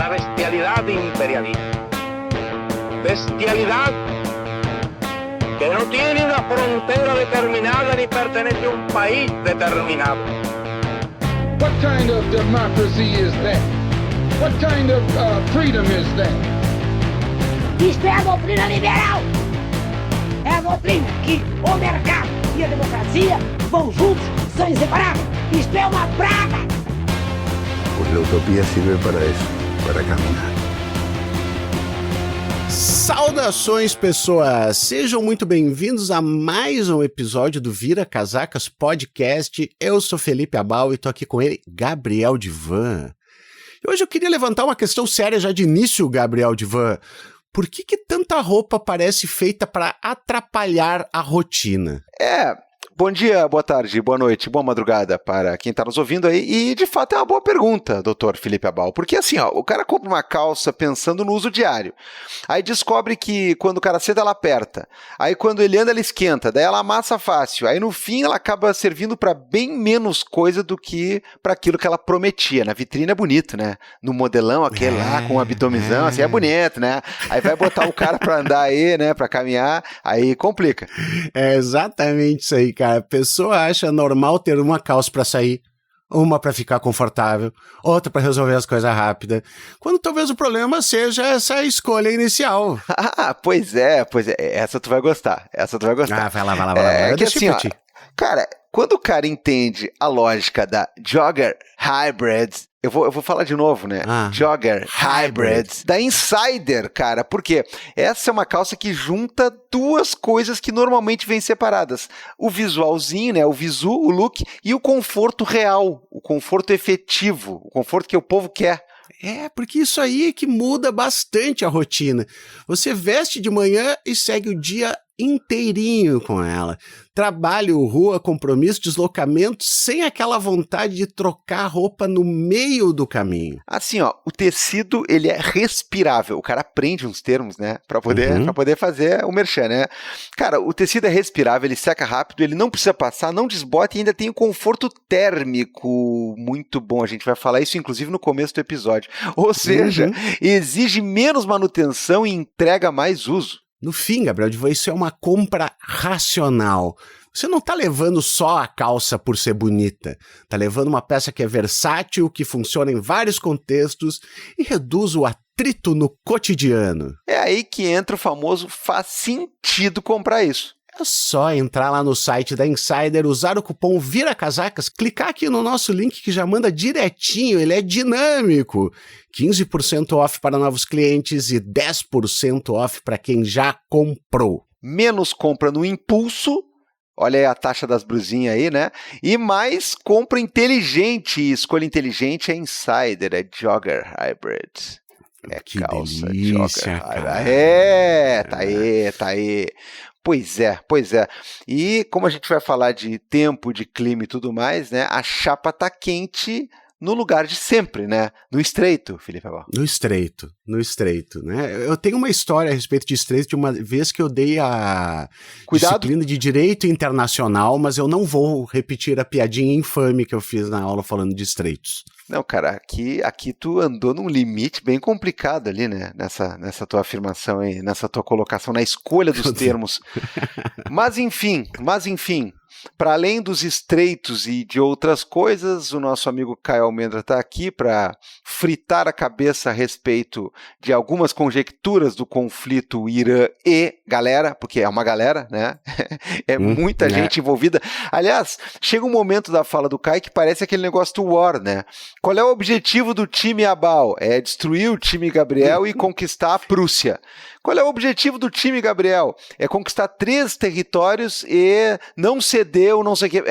la bestialidad imperialista. Bestialidad que no tiene una frontera determinada ni pertenece a un país determinado. What kind of democracy is that? What kind of freedom is that? Isto é a doutrina liberal. É a doutrina que o mercado e a democracia vão juntos, são inseparáveis. Isto é uma praga. Pues la utopía sirve para eso, para caminar. Saudações, pessoas! Sejam muito bem-vindos a mais um episódio do Vira Casacas Podcast. Eu sou Felipe Abal e tô aqui com ele, Gabriel Divan. E hoje eu queria levantar uma questão séria já de início, Gabriel Divan. Por que tanta roupa parece feita para atrapalhar a rotina? Bom dia, boa tarde, boa noite, boa madrugada para quem está nos ouvindo aí. E, de fato, é uma boa pergunta, doutor Felipe Abal. Porque, assim, o cara compra uma calça pensando no uso diário. Aí descobre que quando o cara senta, ela aperta. Aí, quando ele anda, ela esquenta. Daí, ela amassa fácil. Aí, no fim, ela acaba servindo para bem menos coisa do que para aquilo que ela prometia. Na vitrine é bonito, né? No modelão, aquele lá com o abdomizão, assim, é bonito, né? Aí vai botar o cara para andar aí, né? Para caminhar, aí complica. É exatamente isso aí, cara. A pessoa acha normal ter uma calça pra sair, uma pra ficar confortável, outra pra resolver as coisas rápidas, quando talvez o problema seja essa escolha inicial. Pois é, essa tu vai gostar, Vai lá, É que assim, ó, cara, quando o cara entende a lógica da Jogger Hybrids, eu vou falar de novo, né? Jogger Hybrids, da Insider, cara, porque essa é uma calça que junta duas coisas que normalmente vêm separadas. O visualzinho, né? O visu, o look, e o conforto real, o conforto efetivo, o conforto que o povo quer. É, porque isso aí é que muda bastante a rotina. Você veste de manhã e segue o dia inteirinho com ela. Trabalho, rua, compromisso, deslocamento, sem aquela vontade de trocar roupa no meio do caminho. Assim, ó, o tecido, ele é respirável. O cara aprende uns termos, né, pra poder fazer o merchan, né? Cara, o tecido é respirável, ele seca rápido, ele não precisa passar, não desbota e ainda tem o conforto térmico muito bom. A gente vai falar isso, inclusive, no começo do episódio. Ou seja, exige menos manutenção e entrega mais uso. No fim, Gabriel, isso é uma compra racional. Você não está levando só a calça por ser bonita. Está levando uma peça que é versátil, que funciona em vários contextos e reduz o atrito no cotidiano. É aí que entra o famoso faz sentido comprar isso. É só entrar lá no site da Insider, usar o cupom VIRACASACAS, clicar aqui no nosso link que já manda direitinho, ele é dinâmico. 15% off para novos clientes e 10% off para quem já comprou. Menos compra no impulso, olha aí a taxa das brusinhas aí, né? E mais compra inteligente, escolha inteligente é Insider, é Jogger Hybrid. É que calça delícia, Jogger cara. Hybrid. Tá aí. Pois é. E como a gente vai falar de tempo, de clima e tudo mais, né? A chapa tá quente no lugar de sempre, né? No estreito, Felipe Abal. No estreito, né? Eu tenho uma história a respeito de estreito de uma vez que eu dei a disciplina de Direito Internacional, mas eu não vou repetir a piadinha infame que eu fiz na aula falando de estreitos. Não, cara, aqui tu andou num limite bem complicado ali, né? Nessa tua afirmação aí, nessa tua colocação, na escolha dos termos. Mas enfim, para além dos estreitos e de outras coisas, o nosso amigo Caio Almendra está aqui para fritar a cabeça a respeito de algumas conjecturas do conflito Irã e galera, porque é uma galera, né? É muita gente envolvida. Aliás, chega um momento da fala do Caio que parece aquele negócio do War, né? Qual é o objetivo do time Abal? É destruir o time Gabriel e conquistar a Prússia. Qual é o objetivo do time, Gabriel? É conquistar 3 territórios e não ceder ou não sei o quê.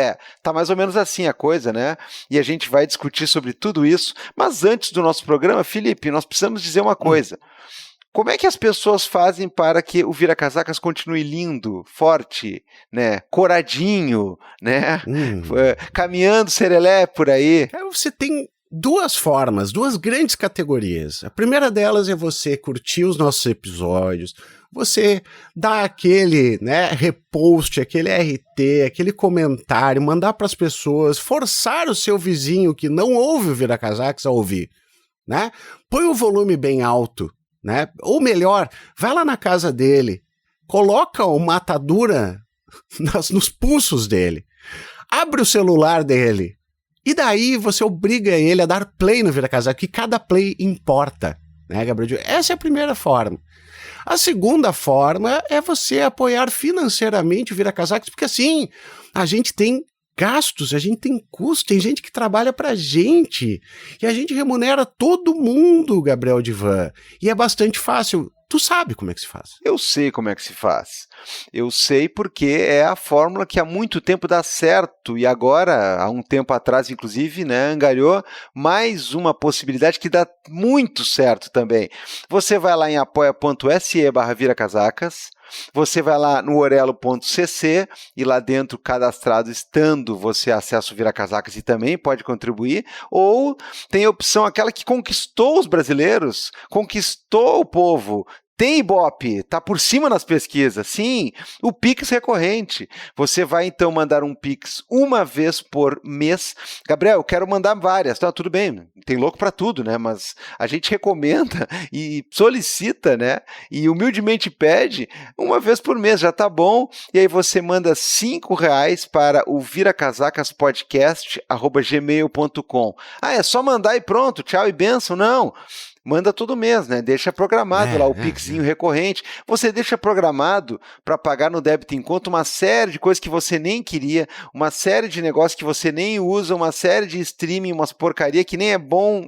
Tá mais ou menos assim a coisa, né? E a gente vai discutir sobre tudo isso. Mas antes do nosso programa, Felipe, nós precisamos dizer uma coisa. Como é que as pessoas fazem para que o Vira Casacas continue lindo, forte, né? Coradinho, né? Caminhando serelé por aí? Você tem duas formas, duas grandes categorias. A primeira delas é você curtir os nossos episódios, você dar aquele, né, repost, aquele RT, aquele comentário, mandar para as pessoas, forçar o seu vizinho que não ouve o Vira Casacas a ouvir. né? Põe o volume bem alto, né? Ou melhor, vai lá na casa dele, coloca uma atadura nos pulsos dele, abre o celular dele, e daí você obriga ele a dar play no Vira Casaca, que cada play importa, né, Gabriel? Essa é a primeira forma. A segunda forma é você apoiar financeiramente o Vira Casacas, porque assim, a gente tem gastos, a gente tem custo, tem gente que trabalha pra gente, e a gente remunera todo mundo, Gabriel Divan, e é bastante fácil. Tu sabe como é que se faz. Eu sei como é que se faz. Eu sei porque é a fórmula que há muito tempo dá certo e agora, há um tempo atrás, inclusive, né, angariou mais uma possibilidade que dá muito certo também. Você vai lá em apoia.se/viracasacas, você vai lá no orelo.cc e lá dentro, cadastrado estando, você acessa o Vira Casacas e também pode contribuir, ou tem a opção aquela que conquistou os brasileiros, conquistou o povo, tem Ibope, tá por cima nas pesquisas, sim, o Pix recorrente. Você vai então mandar um Pix uma vez por mês. Gabriel, eu quero mandar várias, tá, tudo bem, tem louco para tudo, né, mas a gente recomenda e solicita, né, e humildemente pede uma vez por mês, já tá bom, e aí você manda R$5 para o viracasacaspodcast@gmail.com. Ah, é só mandar e pronto, tchau e benção, não. Manda todo mês, né? Deixa programado lá o Pixinho recorrente. Você deixa programado para pagar no débito em conta uma série de coisas que você nem queria, uma série de negócios que você nem usa, uma série de streaming, umas porcaria que nem é bom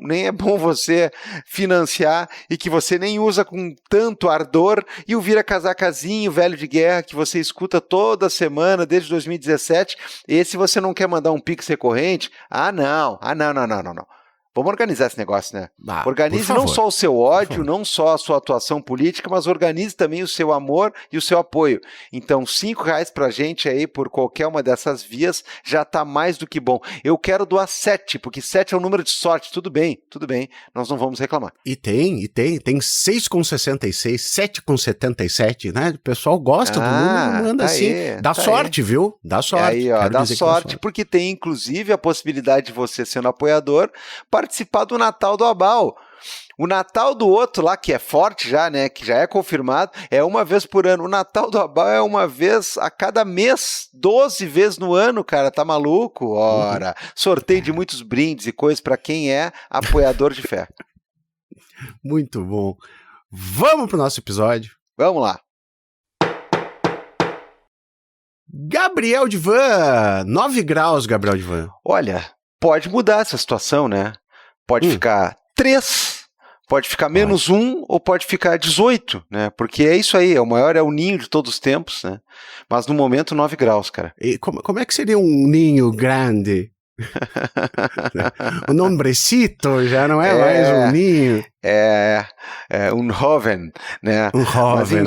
você financiar e que você nem usa com tanto ardor. E o Vira Casacazinho, velho de guerra, que você escuta toda semana desde 2017. Esse você não quer mandar um Pix recorrente? Não. Vamos organizar esse negócio, né? Organize não só o seu ódio, não só a sua atuação política, mas organize também o seu amor e o seu apoio. Então, R$5 pra gente aí, por qualquer uma dessas vias, já tá mais do que bom. Eu quero doar 7, porque 7 é um número de sorte. Tudo bem, nós não vamos reclamar. E tem 6,66, 7,77, né? O pessoal gosta do número, manda assim. Dá sorte, viu? Dá sorte. Aí, ó, dá sorte, porque tem inclusive a possibilidade de você, sendo apoiador, participar do Natal do Abal. O Natal do outro lá, que é forte já, né, que já é confirmado, é uma vez por ano. O Natal do Abal é uma vez a cada mês, 12 vezes no ano, cara, tá maluco? Ora, sorteio de muitos brindes e coisas para quem é apoiador de fé. Muito bom. Vamos pro nosso episódio? Vamos lá. Gabriel Divan, 9 graus, Gabriel Divan. Olha, pode mudar essa situação, né? Pode ficar 3, pode ficar menos 1 ou pode ficar 18, né? Porque é isso aí, o maior é o ninho de todos os tempos, né? Mas no momento 9 graus, cara. E como é que seria um ninho grande? O nombrecito já não é mais um ninho. É um Hoven, né? Um Hoven,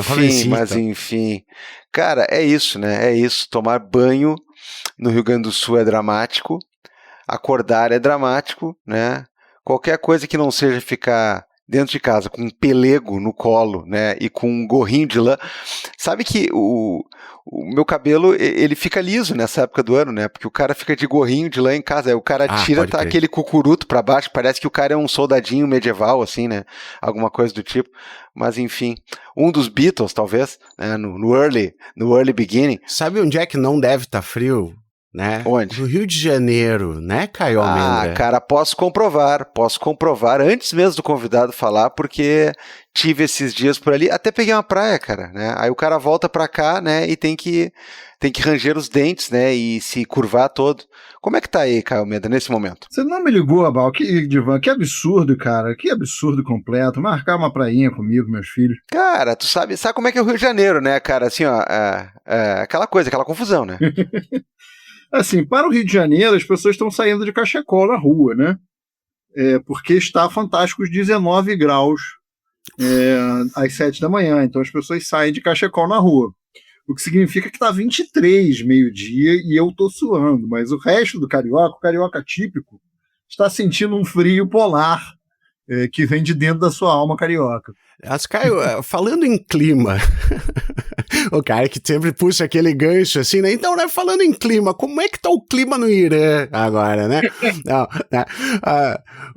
mas enfim. Cara, é isso, né? É isso, tomar banho no Rio Grande do Sul é dramático. Acordar é dramático, né? Qualquer coisa que não seja ficar dentro de casa com um pelego no colo, né? E com um gorrinho de lã. Sabe que o meu cabelo, ele fica liso nessa época do ano, né? Porque o cara fica de gorrinho de lã em casa. Aí o cara tira, tá aquele cucuruto pra baixo. Parece que o cara é um soldadinho medieval, assim, né? Alguma coisa do tipo. Mas, enfim, um dos Beatles, talvez, né? No early beginning. Sabe onde é que não deve estar frio? Né? Onde? No Rio de Janeiro, né, Caio Almendra? Cara, posso comprovar, antes mesmo do convidado falar, porque tive esses dias por ali, até peguei uma praia, cara, né, aí o cara volta pra cá, né, e tem que ranger os dentes, né, e se curvar todo. Como é que tá aí, Caio Almendra, nesse momento? Você não me ligou, Abal, Divan, que absurdo, cara, que absurdo completo, marcar uma prainha comigo, meus filhos. Cara, tu sabe como é que é o Rio de Janeiro, né, cara, assim, ó, aquela coisa, aquela confusão, né? Assim, para o Rio de Janeiro, as pessoas estão saindo de cachecol na rua, né? Porque está fantásticos 19 graus às 7 da manhã. Então as pessoas saem de cachecol na rua. O que significa que está 23, meio-dia, e eu estou suando. Mas o resto do carioca, o carioca típico, está sentindo um frio polar. que vem de dentro da sua alma carioca. Mas, Caio, falando em clima, o cara que sempre puxa aquele gancho assim, né? Então, né, falando em clima, como é que tá o clima no Irã agora, né? Não, né?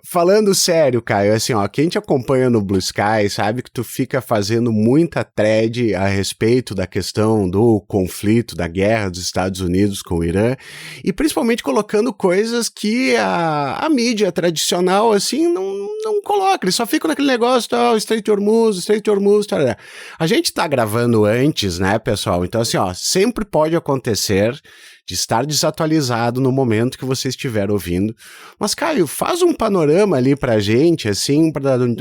Falando sério, Caio, assim, ó, quem te acompanha no Blue Sky sabe que tu fica fazendo muita thread a respeito da questão do conflito, da guerra dos Estados Unidos com o Irã, e principalmente colocando coisas que a mídia tradicional, assim, não coloca, eles só ficam naquele negócio, tá, Estreito de Hormuz, tarará. A gente tá gravando antes, né, pessoal? Então, assim, ó, sempre pode acontecer de estar desatualizado no momento que você estiver ouvindo. Mas, Caio, faz um panorama ali pra gente, assim,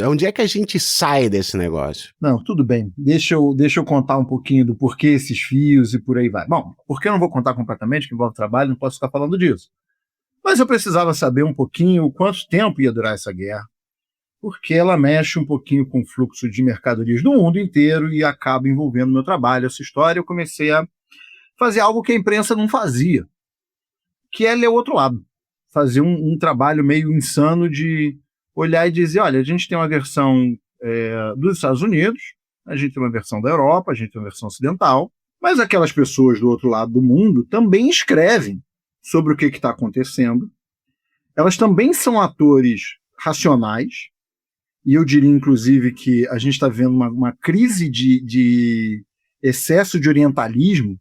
onde é que a gente sai desse negócio? Não, tudo bem. Deixa eu contar um pouquinho do porquê esses fios e por aí vai. Bom, porque eu não vou contar completamente, que envolve trabalho, não posso ficar falando disso. Mas eu precisava saber um pouquinho quanto tempo ia durar essa guerra, porque ela mexe um pouquinho com o fluxo de mercadorias do mundo inteiro e acaba envolvendo meu trabalho. Essa história eu comecei a fazer algo que a imprensa não fazia, que é ler o outro lado. Fazer um trabalho meio insano de olhar e dizer, olha, a gente tem uma versão dos Estados Unidos, a gente tem uma versão da Europa, a gente tem uma versão ocidental, mas aquelas pessoas do outro lado do mundo também escrevem sobre o que está acontecendo. Elas também são atores racionais, e eu diria, inclusive, que a gente está vendo uma crise de excesso de orientalismo,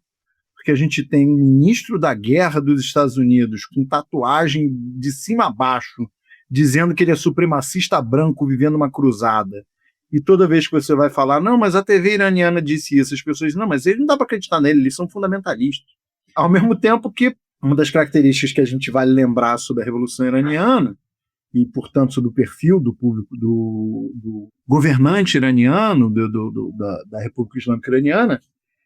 porque a gente tem um ministro da guerra dos Estados Unidos com tatuagem de cima a baixo, dizendo que ele é supremacista branco vivendo uma cruzada. E toda vez que você vai falar, não, mas a TV iraniana disse isso, as pessoas dizem, não, mas ele não dá para acreditar nele, eles são fundamentalistas. Ao mesmo tempo que uma das características que a gente vai lembrar sobre a Revolução Iraniana, e, portanto, sobre o perfil do público do governante iraniano, da República Islâmica Iraniana,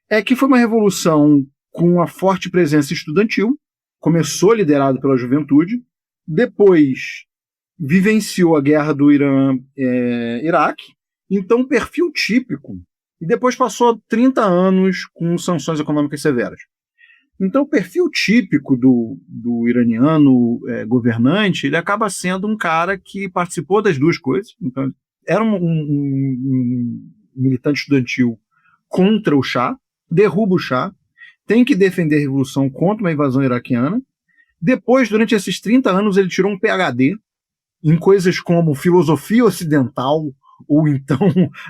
é que foi uma revolução com uma forte presença estudantil, começou liderado pela juventude, depois vivenciou a guerra do Irã-Iraque, então um perfil típico, e depois passou 30 anos com sanções econômicas severas. Então, o perfil típico do iraniano governante, ele acaba sendo um cara que participou das duas coisas. Então, era um militante estudantil contra o Shah, derruba o Shah, tem que defender a revolução contra uma invasão iraquiana. Depois, durante esses 30 anos, ele tirou um PhD em coisas como filosofia ocidental, ou então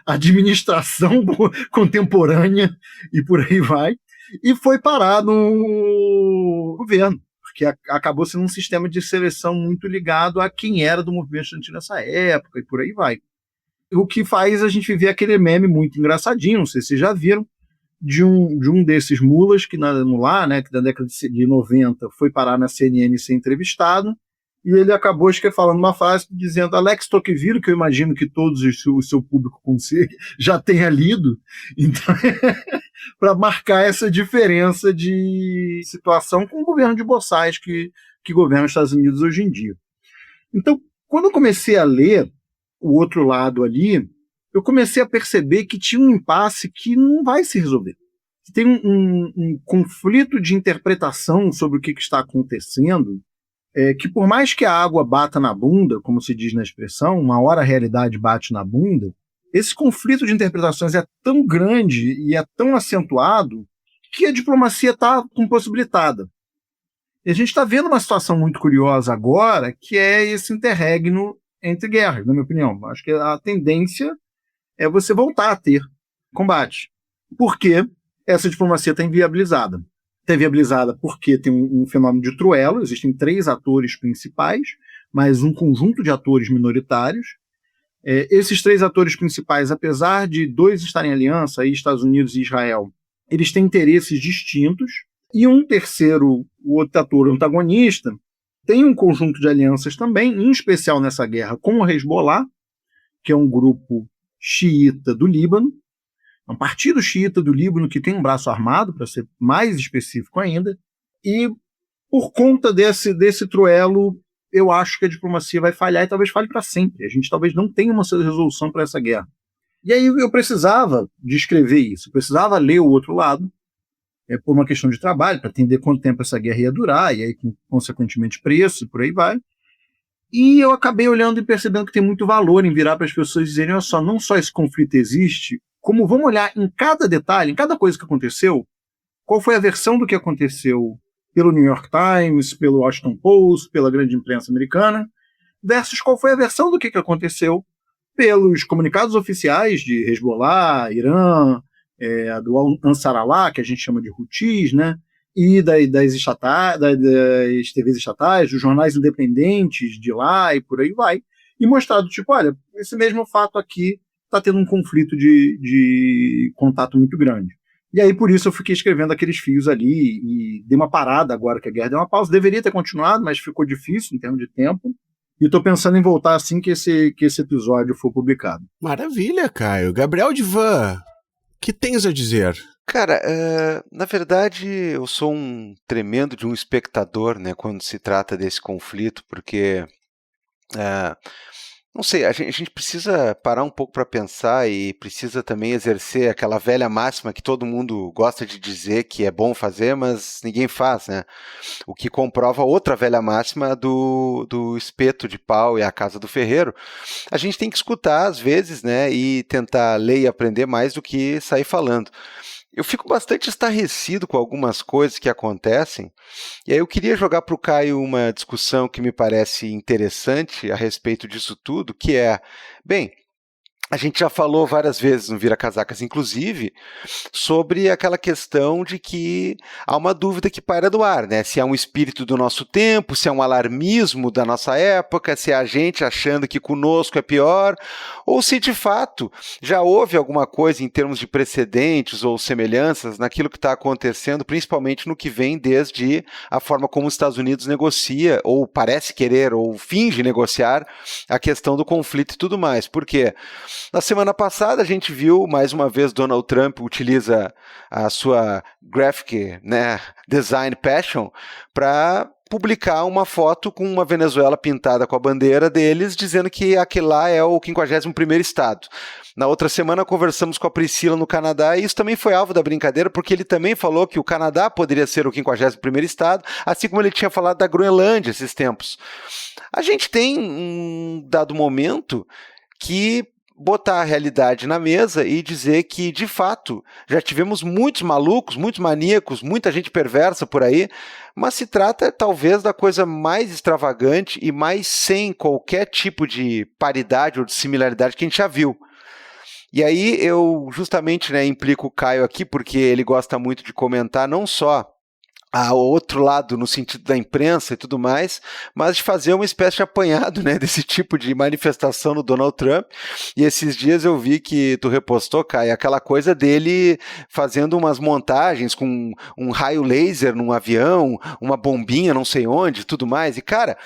administração contemporânea, e por aí vai. E foi parar no governo, porque acabou sendo um sistema de seleção muito ligado a quem era do movimento estudantil nessa época, e por aí vai. O que faz a gente ver aquele meme muito engraçadinho, não sei se vocês já viram, de um desses mulas, que na década de 90 foi parar na CNN e ser entrevistado, e ele acabou falando uma frase dizendo Alex Tocqueville, que eu imagino que todos o seu público já tenha lido, então para marcar essa diferença de situação com o governo de boçais que governa os Estados Unidos hoje em dia. Então, quando eu comecei a ler o outro lado ali, eu comecei a perceber que tinha um impasse que não vai se resolver. Tem um conflito de interpretação sobre o que está acontecendo, que por mais que a água bata na bunda, como se diz na expressão, uma hora a realidade bate na bunda, esse conflito de interpretações é tão grande e é tão acentuado que a diplomacia está impossibilitada. E a gente está vendo uma situação muito curiosa agora, que é esse interregno entre guerras, na minha opinião. Acho que a tendência é você voltar a ter combate. Por quê? Essa diplomacia está inviabilizada. Está inviabilizada porque tem um fenômeno de truelo, existem 3 atores principais, mais um conjunto de atores minoritários. Esses 3 atores principais, apesar de 2 estarem em aliança, aí Estados Unidos e Israel, eles têm interesses distintos, e um terceiro, o outro ator antagonista, tem um conjunto de alianças também, em especial nessa guerra com o Hezbollah, que é um grupo xiita do Líbano, um partido xiita do Líbano que tem um braço armado, para ser mais específico ainda, e por conta desse truelo, eu acho que a diplomacia vai falhar e talvez falhe para sempre. A gente talvez não tenha uma resolução para essa guerra. E aí eu precisava de escrever isso, eu precisava ler o outro lado, por uma questão de trabalho, para entender quanto tempo essa guerra ia durar, e aí, consequentemente, preço, e por aí vai. E eu acabei olhando e percebendo que tem muito valor em virar para as pessoas dizerem, olha só, não só esse conflito existe, como vamos olhar em cada detalhe, em cada coisa que aconteceu, qual foi a versão do que aconteceu pelo New York Times, pelo Washington Post, pela grande imprensa americana, versus qual foi a versão do que aconteceu pelos comunicados oficiais de Hezbollah, Irã, do Ansar Allah, que a gente chama de Houthis, né? E das TVs estatais, dos jornais independentes de lá e por aí vai, e mostrado, tipo, olha, esse mesmo fato aqui está tendo um conflito de contato muito grande. E aí, por isso, eu fiquei escrevendo aqueles fios ali e dei uma parada agora que a guerra deu uma pausa. Deveria ter continuado, mas ficou difícil em termos de tempo. E estou pensando em voltar assim que esse episódio for publicado. Maravilha, Caio. Gabriel Divan, o que tens a dizer? Cara, na verdade eu sou um tremendo de um espectador, né, quando se trata desse conflito, porque, não sei, a gente precisa parar um pouco para pensar e precisa também exercer aquela velha máxima que todo mundo gosta de dizer que é bom fazer, mas ninguém faz, né? O que comprova outra velha máxima do espeto de pau e a casa do ferreiro. A gente tem que escutar às vezes, né, e tentar ler e aprender mais do que sair falando. Eu fico bastante estarrecido com algumas coisas que acontecem, e aí eu queria jogar para o Caio uma discussão que me parece interessante a respeito disso tudo, que é, bem, a gente já falou várias vezes no Vira Casacas, inclusive, sobre aquela questão de que há uma dúvida que paira do ar, né? Se é um espírito do nosso tempo, se é um alarmismo da nossa época, se é a gente achando que conosco é pior, ou se de fato já houve alguma coisa em termos de precedentes ou semelhanças naquilo que está acontecendo, principalmente no que vem desde a forma como os Estados Unidos negocia, ou parece querer, ou finge negociar a questão do conflito e tudo mais. Por quê? Na semana passada a gente viu, mais uma vez, Donald Trump utiliza a sua graphic, né, design passion para publicar uma foto com uma Venezuela pintada com a bandeira deles, dizendo que aquele lá é o 51º estado. Na outra semana conversamos com a Priscila no Canadá e isso também foi alvo da brincadeira, porque ele também falou que o Canadá poderia ser o 51º estado, assim como ele tinha falado da Groenlândia esses tempos. A gente tem um dado momento que botar a realidade na mesa e dizer que, de fato, já tivemos muitos malucos, muitos maníacos, muita gente perversa por aí, mas se trata, talvez, da coisa mais extravagante e mais sem qualquer tipo de paridade ou de similaridade que a gente já viu. E aí eu, justamente, né, implico o Caio aqui, porque ele gosta muito de comentar não só ao outro lado, no sentido da imprensa e tudo mais, mas de fazer uma espécie de apanhado, né, desse tipo de manifestação no Donald Trump. E esses dias eu vi que tu repostou, Caio, aquela coisa dele fazendo umas montagens com um raio laser num avião, uma bombinha não sei onde, tudo mais. E, cara,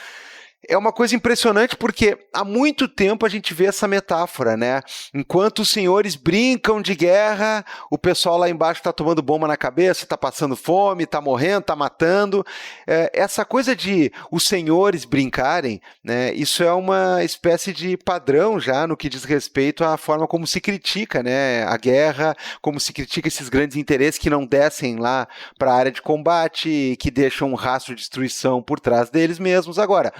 é uma coisa impressionante porque há muito tempo a gente vê essa metáfora, né? Enquanto os senhores brincam de guerra, o pessoal lá embaixo está tomando bomba na cabeça, está passando fome, está morrendo, está matando. Essa coisa de os senhores brincarem, né? Isso é uma espécie de padrão já no que diz respeito à forma como se critica, né, a guerra, como se critica esses grandes interesses que não descem lá para a área de combate, que deixam um rastro de destruição por trás deles mesmos. Agora,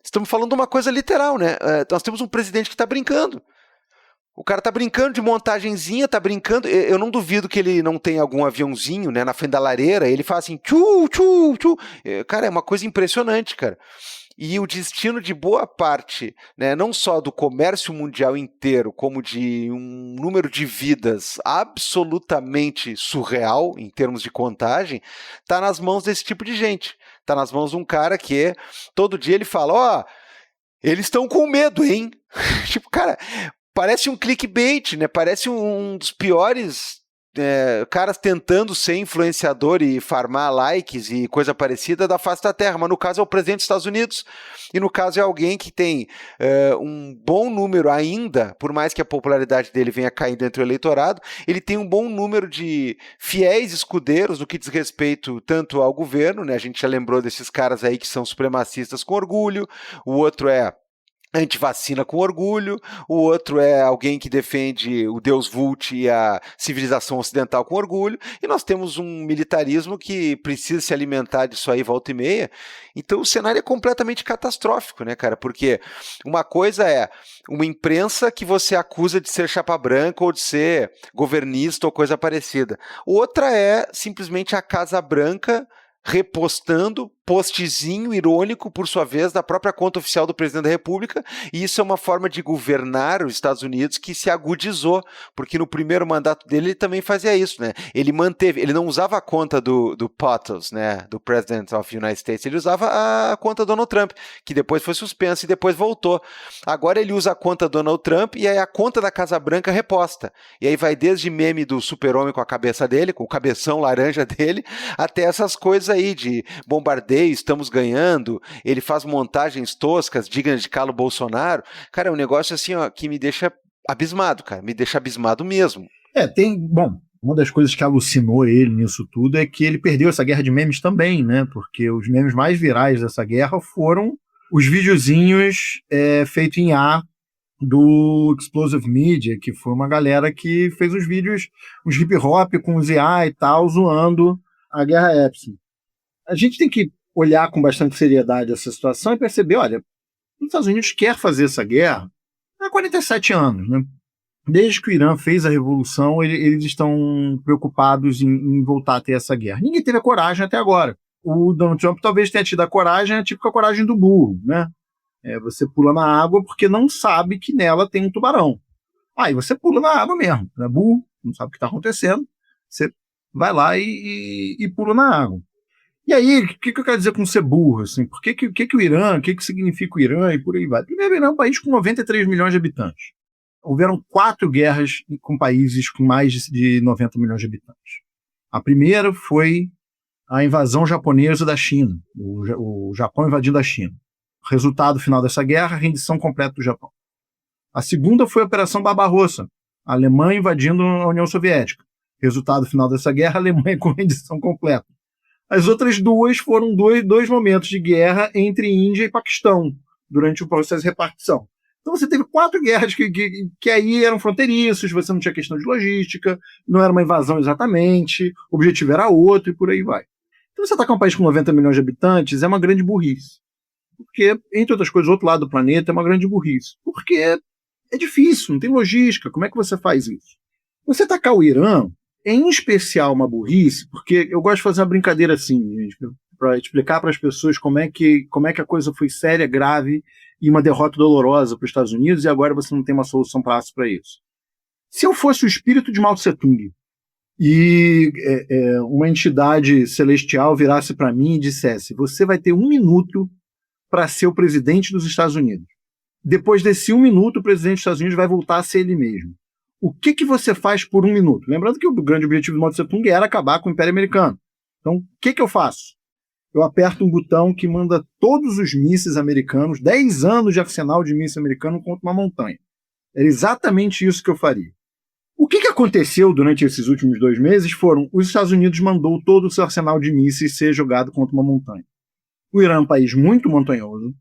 estamos falando de uma coisa literal, né? Nós temos um presidente que está brincando. O cara está brincando de montagenzinha, está brincando. Eu não duvido que ele não tenha algum aviãozinho, né, na frente da lareira. Ele faz assim, tchu, tchu, tchu. Cara, é uma coisa impressionante, cara. E o destino de boa parte, né, não só do comércio mundial inteiro, como de um número de vidas absolutamente surreal em termos de contagem, está nas mãos desse tipo de gente. Está nas mãos de um cara que todo dia ele fala, ó, eles estão com medo, hein? Tipo, cara, parece um clickbait, né? Parece um dos piores caras tentando ser influenciador e farmar likes e coisa parecida da face da Terra, mas no caso é o presidente dos Estados Unidos, e no caso é alguém que tem um bom número ainda, por mais que a popularidade dele venha caindo entre o eleitorado, ele tem um bom número de fiéis escudeiros no que diz respeito tanto ao governo, né? A gente já lembrou desses caras aí que são supremacistas com orgulho, o outro é antivacina com orgulho, o outro é alguém que defende o Deus Vult e a civilização ocidental com orgulho, e nós temos um militarismo que precisa se alimentar disso aí volta e meia. Então o cenário é completamente catastrófico, né, cara? Porque uma coisa é uma imprensa que você acusa de ser chapa branca ou de ser governista ou coisa parecida. Outra é simplesmente a Casa Branca repostando postzinho irônico, por sua vez, da própria conta oficial do presidente da República, e isso é uma forma de governar os Estados Unidos que se agudizou, porque no primeiro mandato dele ele também fazia isso, né? Ele não usava a conta do POTUS, né, do President of the United States, ele usava a conta Donald Trump, que depois foi suspensa e depois voltou. Agora ele usa a conta Donald Trump e aí a conta da Casa Branca reposta. E aí vai desde meme do super-homem com a cabeça dele, com o cabeção laranja dele, até essas coisas aí de bombardeio, estamos ganhando, ele faz montagens toscas, dignas de calo Bolsonaro. Cara, é um negócio assim, ó, que me deixa abismado, cara, me deixa abismado mesmo. Bom, uma das coisas que alucinou ele nisso tudo é que ele perdeu essa guerra de memes também, né, porque os memes mais virais dessa guerra foram os videozinhos feitos em A do Explosive Media, que foi uma galera que fez os vídeos, uns hip hop com os IA e tal, zoando a guerra Epstein. A gente tem que olhar com bastante seriedade essa situação e perceber, olha, os Estados Unidos quer fazer essa guerra há 47 anos, né? Desde que o Irã fez a revolução, eles estão preocupados em voltar a ter essa guerra. Ninguém teve a coragem até agora. O Donald Trump talvez tenha tido a coragem, a típica coragem do burro, né? Você pula na água porque não sabe que nela tem um tubarão. Aí você pula na água mesmo, né? Burro, não sabe o que está acontecendo, você vai lá e pula na água. E aí, o que eu quero dizer com ser burro? Assim? Por que o Irã, o que significa o Irã e por aí vai? Primeiro, o Irã é um país com 93 milhões de habitantes. Houveram 4 guerras com países com mais de 90 milhões de habitantes. A primeira foi a invasão japonesa da China, o Japão invadindo a China. Resultado final dessa guerra, a rendição completa do Japão. A segunda foi a Operação Barbarossa, a Alemanha invadindo a União Soviética. Resultado final dessa guerra, a Alemanha com rendição completa. As outras duas foram dois momentos de guerra entre Índia e Paquistão, durante o processo de repartição. Então você teve 4 guerras que aí eram fronteiriços, você não tinha questão de logística, não era uma invasão exatamente, o objetivo era outro e por aí vai. Então você atacar um país com 90 milhões de habitantes é uma grande burrice. Porque, entre outras coisas, o outro lado do planeta é uma grande burrice. Porque é difícil, não tem logística, como é que você faz isso? Você atacar o Irã é em especial uma burrice, porque eu gosto de fazer uma brincadeira assim, para explicar para as pessoas como é que a coisa foi séria, grave e uma derrota dolorosa para os Estados Unidos e agora você não tem uma solução fácil para isso. Se eu fosse o espírito de Mao Tse-tung e uma entidade celestial virasse para mim e dissesse: você vai ter 1 minuto para ser o presidente dos Estados Unidos. Depois desse 1 minuto, o presidente dos Estados Unidos vai voltar a ser ele mesmo. O que você faz por 1 minuto? Lembrando que o grande objetivo do Mao Tse-tung era acabar com o Império Americano. Então, o que eu faço? Eu aperto um botão que manda todos os mísseis americanos, 10 anos de arsenal de mísseis americano contra uma montanha. Era exatamente isso que eu faria. O que aconteceu durante esses últimos 2 meses foram: os Estados Unidos mandou todo o seu arsenal de mísseis ser jogado contra uma montanha. O Irã é um país muito montanhoso,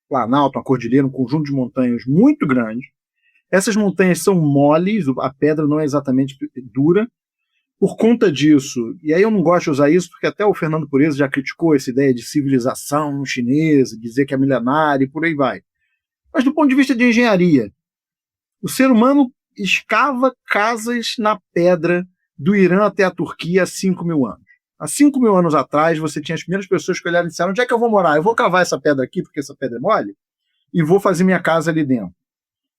Planalto, uma cordilheira, um conjunto de montanhas muito grande. Essas montanhas são moles, a pedra não é exatamente dura. Por conta disso, e aí eu não gosto de usar isso, porque até o Fernando Pureza já criticou essa ideia de civilização chinesa, dizer que é milenária e por aí vai. Mas do ponto de vista de engenharia, o ser humano escava casas na pedra do Irã até a Turquia há 5 mil anos. Há 5 mil anos atrás, você tinha as primeiras pessoas que olharam e disseram: onde é que eu vou morar? Eu vou cavar essa pedra aqui, porque essa pedra é mole, e vou fazer minha casa ali dentro.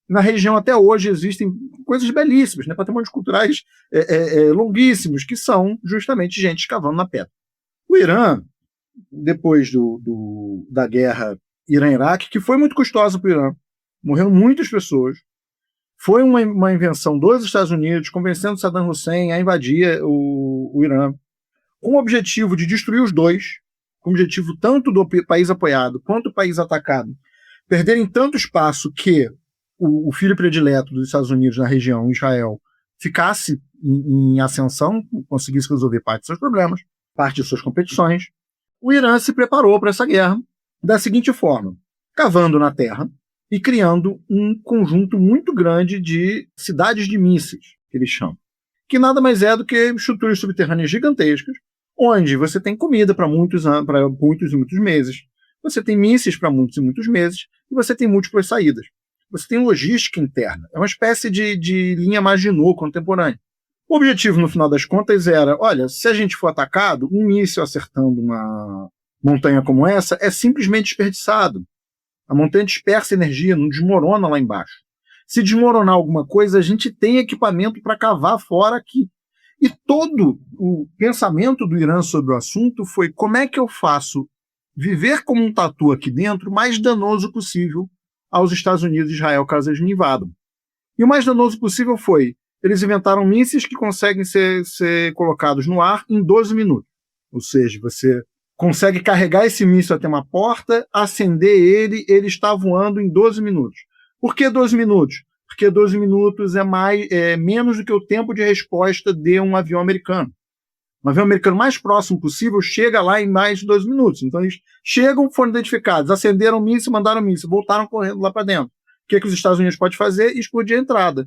Na região até hoje existem coisas belíssimas, né, patrimônios culturais longuíssimos, que são justamente gente escavando na pedra. O Irã, depois da guerra Irã-Iraque, que foi muito custosa para o Irã, morreram muitas pessoas, foi uma invenção dos Estados Unidos, convencendo Saddam Hussein a invadir o Irã, com o objetivo de destruir os dois, com o objetivo tanto do país apoiado quanto do país atacado perderem tanto espaço que o filho predileto dos Estados Unidos na região, Israel, ficasse em ascensão, conseguisse resolver parte dos seus problemas, parte de suas competições. O Irã se preparou para essa guerra da seguinte forma: cavando na terra, e criando um conjunto muito grande de cidades de mísseis, que eles chamam, que nada mais é do que estruturas subterrâneas gigantescas, onde você tem comida para muitos e muitos meses, você tem mísseis para muitos e muitos meses, e você tem múltiplas saídas. Você tem logística interna. É uma espécie de linha Maginot contemporânea. O objetivo, no final das contas, era, olha, se a gente for atacado, um míssil acertando uma montanha como essa é simplesmente desperdiçado. A montanha dispersa energia, não desmorona lá embaixo. Se desmoronar alguma coisa, a gente tem equipamento para cavar fora aqui. E todo o pensamento do Irã sobre o assunto foi como é que eu faço viver como um tatu aqui dentro mais danoso possível aos Estados Unidos e Israel, caso eles me invadam. E o mais danoso possível foi, eles inventaram mísseis que conseguem ser colocados no ar em 12 minutos. Ou seja, você consegue carregar esse míssil até uma porta, acender ele está voando em 12 minutos. Por que 12 minutos? Porque 12 minutos é menos do que o tempo de resposta de um avião americano. Um avião americano mais próximo possível chega lá em mais de 12 minutos. Então eles chegam, foram identificados, acenderam o míssil, mandaram o míssil, voltaram correndo lá para dentro. O que os Estados Unidos podem fazer? Explodir a entrada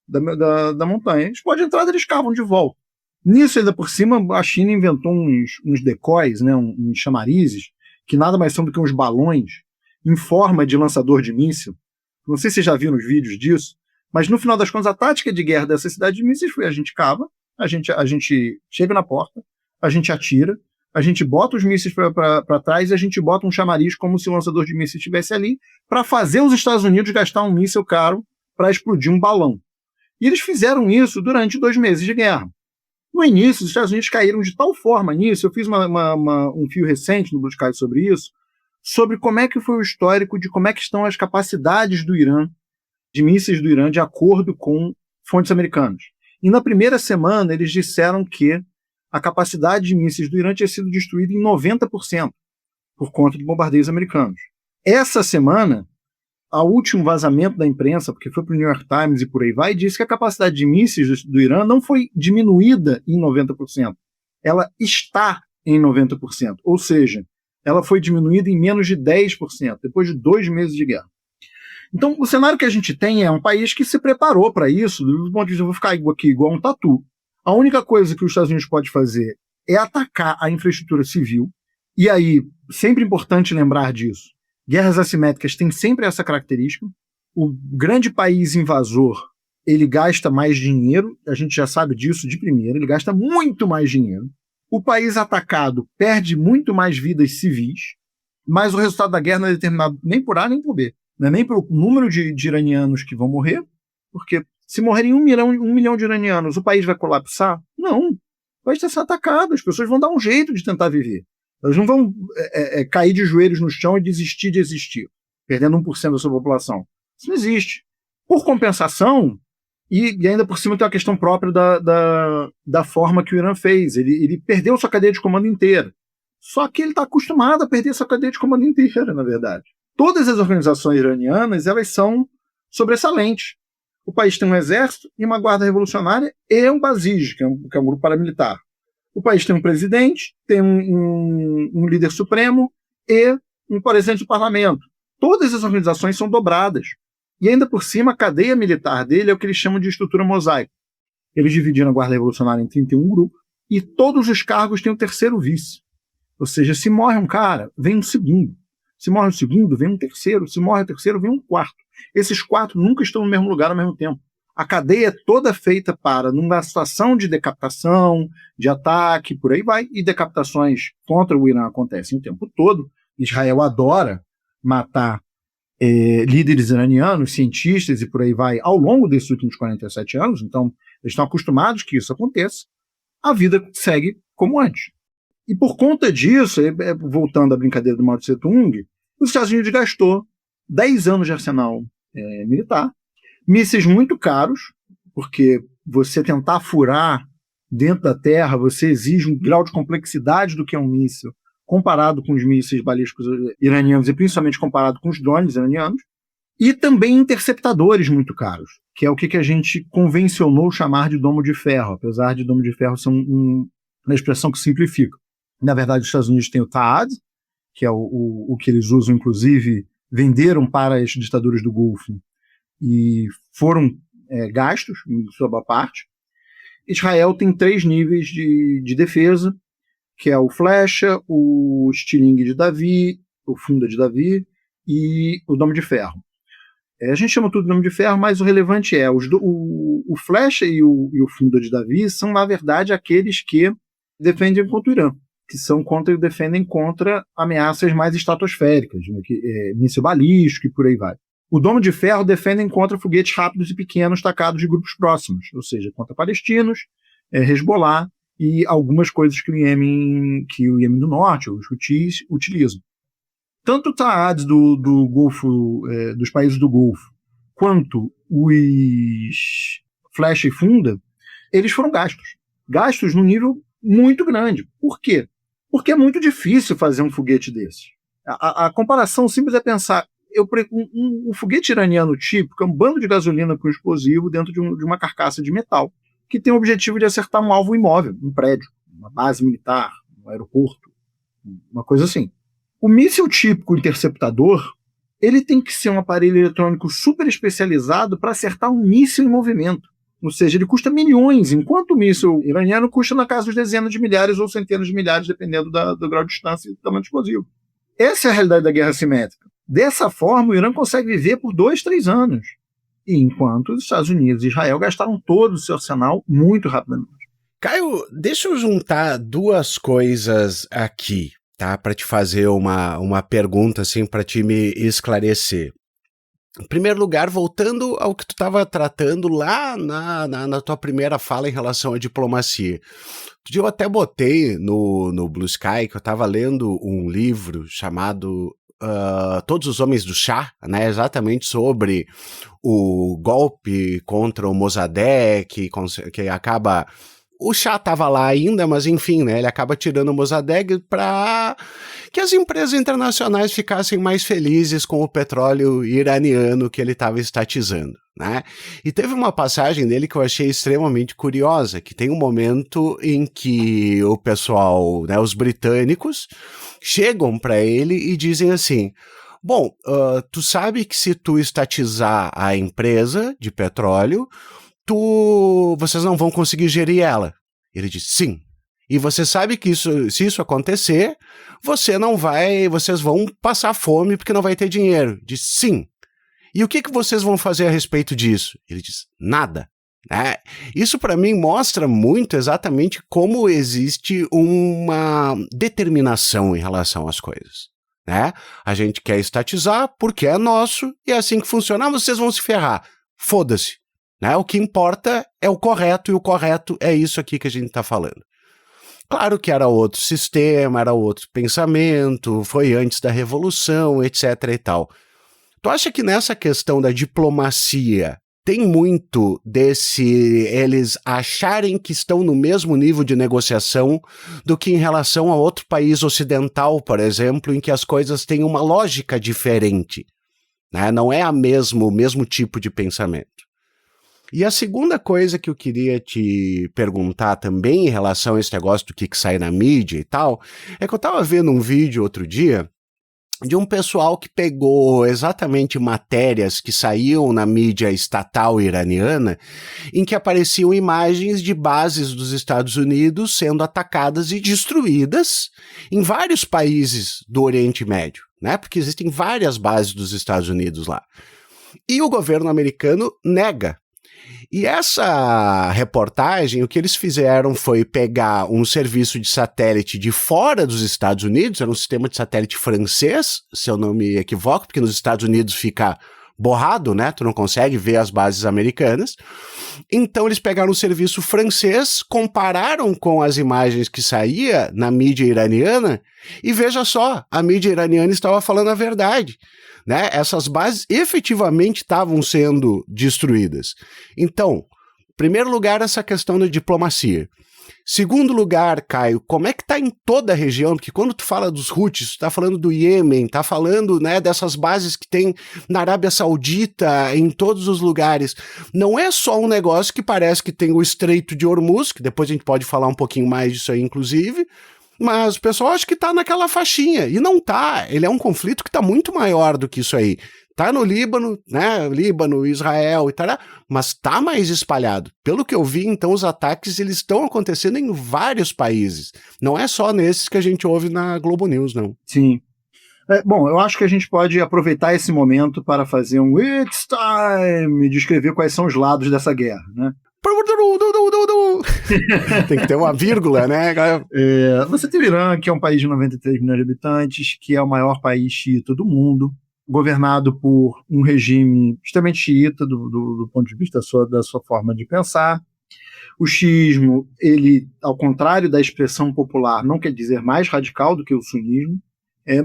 da montanha. Explode a entrada, eles cavam de volta. Nisso, ainda por cima, a China inventou uns decoys, né, uns chamarizes, que nada mais são do que uns balões em forma de lançador de míssil. Não sei se vocês já viram os vídeos disso, mas no final das contas, a tática de guerra dessa cidade de mísseis foi: a gente cava, a gente chega na porta, a gente atira, a gente bota os mísseis para trás e a gente bota um chamariz como se o lançador de mísseis estivesse ali, para fazer os Estados Unidos gastar um míssil caro para explodir um balão. E eles fizeram isso durante 2 meses de guerra. No início, os Estados Unidos caíram de tal forma nisso, eu fiz um fio recente no Blue Sky sobre isso, sobre como é que foi o histórico de como é que estão as capacidades do Irã, de mísseis do Irã, de acordo com fontes americanas. E na primeira semana, eles disseram que a capacidade de mísseis do Irã tinha sido destruída em 90% por conta de bombardeios americanos. Essa semana, o último vazamento da imprensa, porque foi para o New York Times e por aí vai, disse que a capacidade de mísseis do Irã não foi diminuída em 90%. Ela está em 90%. Ou seja, ela foi diminuída em menos de 10%, depois de 2 meses de guerra. Então, o cenário que a gente tem é um país que se preparou para isso, do ponto de vista, eu vou ficar aqui igual um tatu. A única coisa que os Estados Unidos pode fazer é atacar a infraestrutura civil, e aí, sempre importante lembrar disso, guerras assimétricas têm sempre essa característica. O grande país invasor, ele gasta mais dinheiro, a gente já sabe disso de primeira, ele gasta muito mais dinheiro. O país atacado perde muito mais vidas civis, mas o resultado da guerra não é determinado nem por A nem por B. Não é nem pelo número de iranianos que vão morrer, porque se morrerem 1 milhão de iranianos, o país vai colapsar? Não. O país está sendo atacado, as pessoas vão dar um jeito de tentar viver. Elas não vão cair de joelhos no chão e desistir de existir, perdendo 1% da sua população. Isso não existe. Por compensação, e ainda por cima tem uma questão própria da forma que o Irã fez. Ele perdeu sua cadeia de comando inteira. Só que ele está acostumado a perder sua cadeia de comando inteira, na verdade. Todas as organizações iranianas, elas são sobressalentes. O país tem um exército e uma guarda revolucionária e um Basij, que é um grupo paramilitar. O país tem um presidente, tem um líder supremo e um presidente do parlamento. Todas as organizações são dobradas. E ainda por cima, a cadeia militar dele é o que eles chamam de estrutura mosaico. Eles dividiram a Guarda Revolucionária em 31 grupos e todos os cargos têm um terceiro vice. Ou seja, se morre um cara, vem um segundo. Se morre um segundo, vem um terceiro. Se morre o terceiro, vem um quarto. Esses 4 nunca estão no mesmo lugar ao mesmo tempo. A cadeia é toda feita para, numa situação de decapitação, de ataque, por aí vai, e decapitações contra o Irã acontecem o tempo todo. Israel adora matar líderes iranianos, cientistas e por aí vai, ao longo desses últimos 47 anos, então eles estão acostumados que isso aconteça, a vida segue como antes. E por conta disso, voltando à brincadeira do Mao Tse Tung, os Estados Unidos gastou 10 anos de arsenal militar, mísseis muito caros, porque você tentar furar dentro da terra, você exige um grau de complexidade do que é um míssil, comparado com os mísseis balísticos iranianos e principalmente comparado com os drones iranianos, e também interceptadores muito caros, que é o que a gente convencionou chamar de domo de ferro, apesar de domo de ferro ser uma expressão que simplifica. Na verdade, os Estados Unidos têm o THAAD, que é o que eles usam, inclusive, venderam para as ditaduras do Golfo e foram gastos, em sua boa parte. Israel tem 3 níveis de defesa, que é o Flecha, o estilingue de Davi, o funda de Davi e o Dome de Ferro. A gente chama tudo de Dome de Ferro, mas o relevante é o Flecha e o funda de Davi são, na verdade, aqueles que defendem contra o Irã, que defendem contra ameaças mais estratosféricas, né, míssil balístico e por aí vai. O Dome de Ferro defendem contra foguetes rápidos e pequenos tacados de grupos próximos, ou seja, contra palestinos, Hezbollah e algumas coisas que o Iêmen do Norte, os Houthis, utilizam. Tanto o Ta'ad do Golfo, dos países do Golfo, quanto os Flecha e Funda, eles foram gastos num nível muito grande. Por quê? Porque é muito difícil fazer um foguete desse. A comparação simples é pensar, um foguete iraniano típico é um bando de gasolina com explosivo dentro de uma carcaça de metal, que tem o objetivo de acertar um alvo imóvel, um prédio, uma base militar, um aeroporto, uma coisa assim. O míssil típico interceptador, ele tem que ser um aparelho eletrônico super especializado para acertar um míssil em movimento. Ou seja, ele custa milhões, enquanto o míssil iraniano custa na casa dos dezenas de milhares ou centenas de milhares, dependendo do grau de distância e do tamanho do explosivo. Essa é a realidade da guerra assimétrica. Dessa forma, o Irã consegue viver por 2, 3 anos. E enquanto os Estados Unidos e Israel gastaram todo o seu arsenal muito rapidamente. Caio, deixa eu juntar 2 coisas aqui, tá? Para te fazer uma pergunta, assim, para te me esclarecer. Em primeiro lugar, voltando ao que tu estava tratando lá na tua primeira fala em relação à diplomacia. Eu até botei no Blue Sky que eu estava lendo um livro chamado Todos os Homens do Chá, né, exatamente sobre o golpe contra o Mossadegh, que acaba... O Shah estava lá ainda, mas enfim, né, ele acaba tirando o Mossadegh para que as empresas internacionais ficassem mais felizes com o petróleo iraniano que ele estava estatizando, né? E teve uma passagem dele que eu achei extremamente curiosa, que tem um momento em que o pessoal, né, os britânicos, chegam para ele e dizem assim: bom, tu sabe que se tu estatizar a empresa de petróleo, vocês não vão conseguir gerir ela. Ele disse, sim. E você sabe que se isso acontecer, vocês vão passar fome porque não vai ter dinheiro. Disse, sim. E o que vocês vão fazer a respeito disso? Ele disse, nada. Isso para mim mostra muito exatamente como existe uma determinação em relação às coisas. Né? A gente quer estatizar porque é nosso e é assim que funciona. Vocês vão se ferrar. Foda-se. Né? O que importa é o correto, e o correto é isso aqui que a gente está falando. Claro que era outro sistema, era outro pensamento, foi antes da Revolução, etc. e tal. Tu acha que nessa questão da diplomacia tem muito eles acharem que estão no mesmo nível de negociação do que em relação a outro país ocidental, por exemplo, em que as coisas têm uma lógica diferente, né? Não é o mesmo tipo de pensamento. E a segunda coisa que eu queria te perguntar também em relação a esse negócio do que sai na mídia e tal, é que eu estava vendo um vídeo outro dia de um pessoal que pegou exatamente matérias que saíam na mídia estatal iraniana, em que apareciam imagens de bases dos Estados Unidos sendo atacadas e destruídas em vários países do Oriente Médio, né? Porque existem várias bases dos Estados Unidos lá. E o governo americano nega. E essa reportagem, o que eles fizeram foi pegar um serviço de satélite de fora dos Estados Unidos, era um sistema de satélite francês, se eu não me equivoco, porque nos Estados Unidos fica borrado, né? Tu não consegue ver as bases americanas. Então eles pegaram um serviço francês, compararam com as imagens que saía na mídia iraniana, e veja só, a mídia iraniana estava falando a verdade. Né? Essas bases efetivamente estavam sendo destruídas. Então, em primeiro lugar, essa questão da diplomacia. Segundo lugar, Caio, como é que está em toda a região? Porque quando tu fala dos Houthis, tu está falando do Iêmen, está falando, né, dessas bases que tem na Arábia Saudita, em todos os lugares. Não é só um negócio que parece que tem o Estreito de Hormuz, que depois a gente pode falar um pouquinho mais disso aí, inclusive, Mas o pessoal acha que tá naquela faixinha, e não tá. Ele é um conflito que tá muito maior do que isso aí. Tá no Líbano, né? Líbano, Israel e tal, mas tá mais espalhado. Pelo que eu vi, então, os ataques eles estão acontecendo em vários países. Não é só nesses que a gente ouve na Globo News, não. Sim. Bom, eu acho que a gente pode aproveitar esse momento para fazer um It's Time e descrever quais são os lados dessa guerra, né? Tem que ter uma vírgula, né? Você tem o Irã, que é um país de 93 milhões de habitantes, que é o maior país xiita do mundo, governado por um regime extremamente xiita do ponto de vista da sua forma de pensar. O xiismo, ele, ao contrário da expressão popular, não quer dizer mais radical do que o sunismo,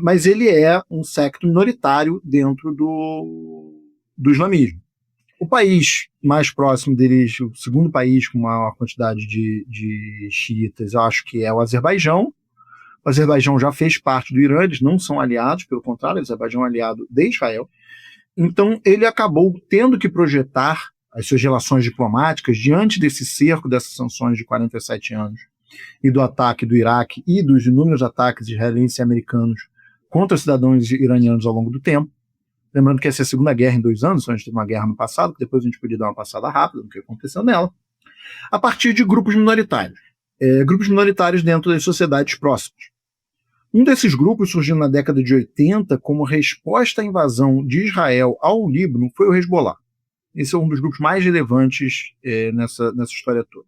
mas ele é um secto minoritário dentro do islamismo. O país mais próximo deles, o segundo país com maior quantidade de xiitas, eu acho que é o Azerbaijão. O Azerbaijão já fez parte do Irã, eles não são aliados, pelo contrário, o Azerbaijão é aliado de Israel. Então ele acabou tendo que projetar as suas relações diplomáticas diante desse cerco, dessas sanções de 47 anos, e do ataque do Iraque e dos inúmeros ataques israelenses e americanos contra cidadãos iranianos ao longo do tempo. Lembrando que essa é a segunda guerra em 2 anos, a gente teve uma guerra no passado, que depois a gente podia dar uma passada rápida no que aconteceu nela, a partir de grupos minoritários. Grupos minoritários dentro das sociedades próximas. Um desses grupos surgiu na década de 80 como resposta à invasão de Israel ao Líbano foi o Hezbollah. Esse é um dos grupos mais relevantes nessa história toda.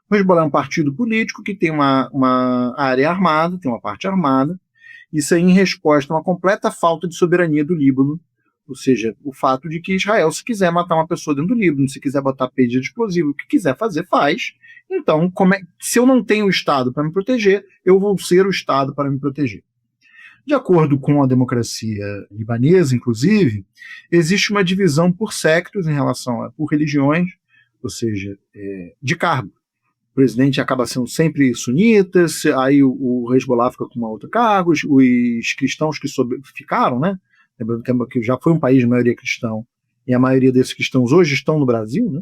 O Hezbollah é um partido político que tem uma área armada, tem uma parte armada, isso aí em resposta a uma completa falta de soberania do Líbano, ou seja, o fato de que Israel, se quiser matar uma pessoa dentro do Líbano, se quiser botar pedido explosivo, o que quiser fazer, faz. Então, se eu não tenho o Estado para me proteger, eu vou ser o Estado para me proteger. De acordo com a democracia libanesa, inclusive, existe uma divisão por sectos em relação por religiões, ou seja, de cargo. O presidente acaba sendo sempre sunita, aí o Hezbollah fica com uma outra cargo, os cristãos que ficaram, né? Lembrando que já foi um país de maioria cristão, e a maioria desses cristãos hoje estão no Brasil, né?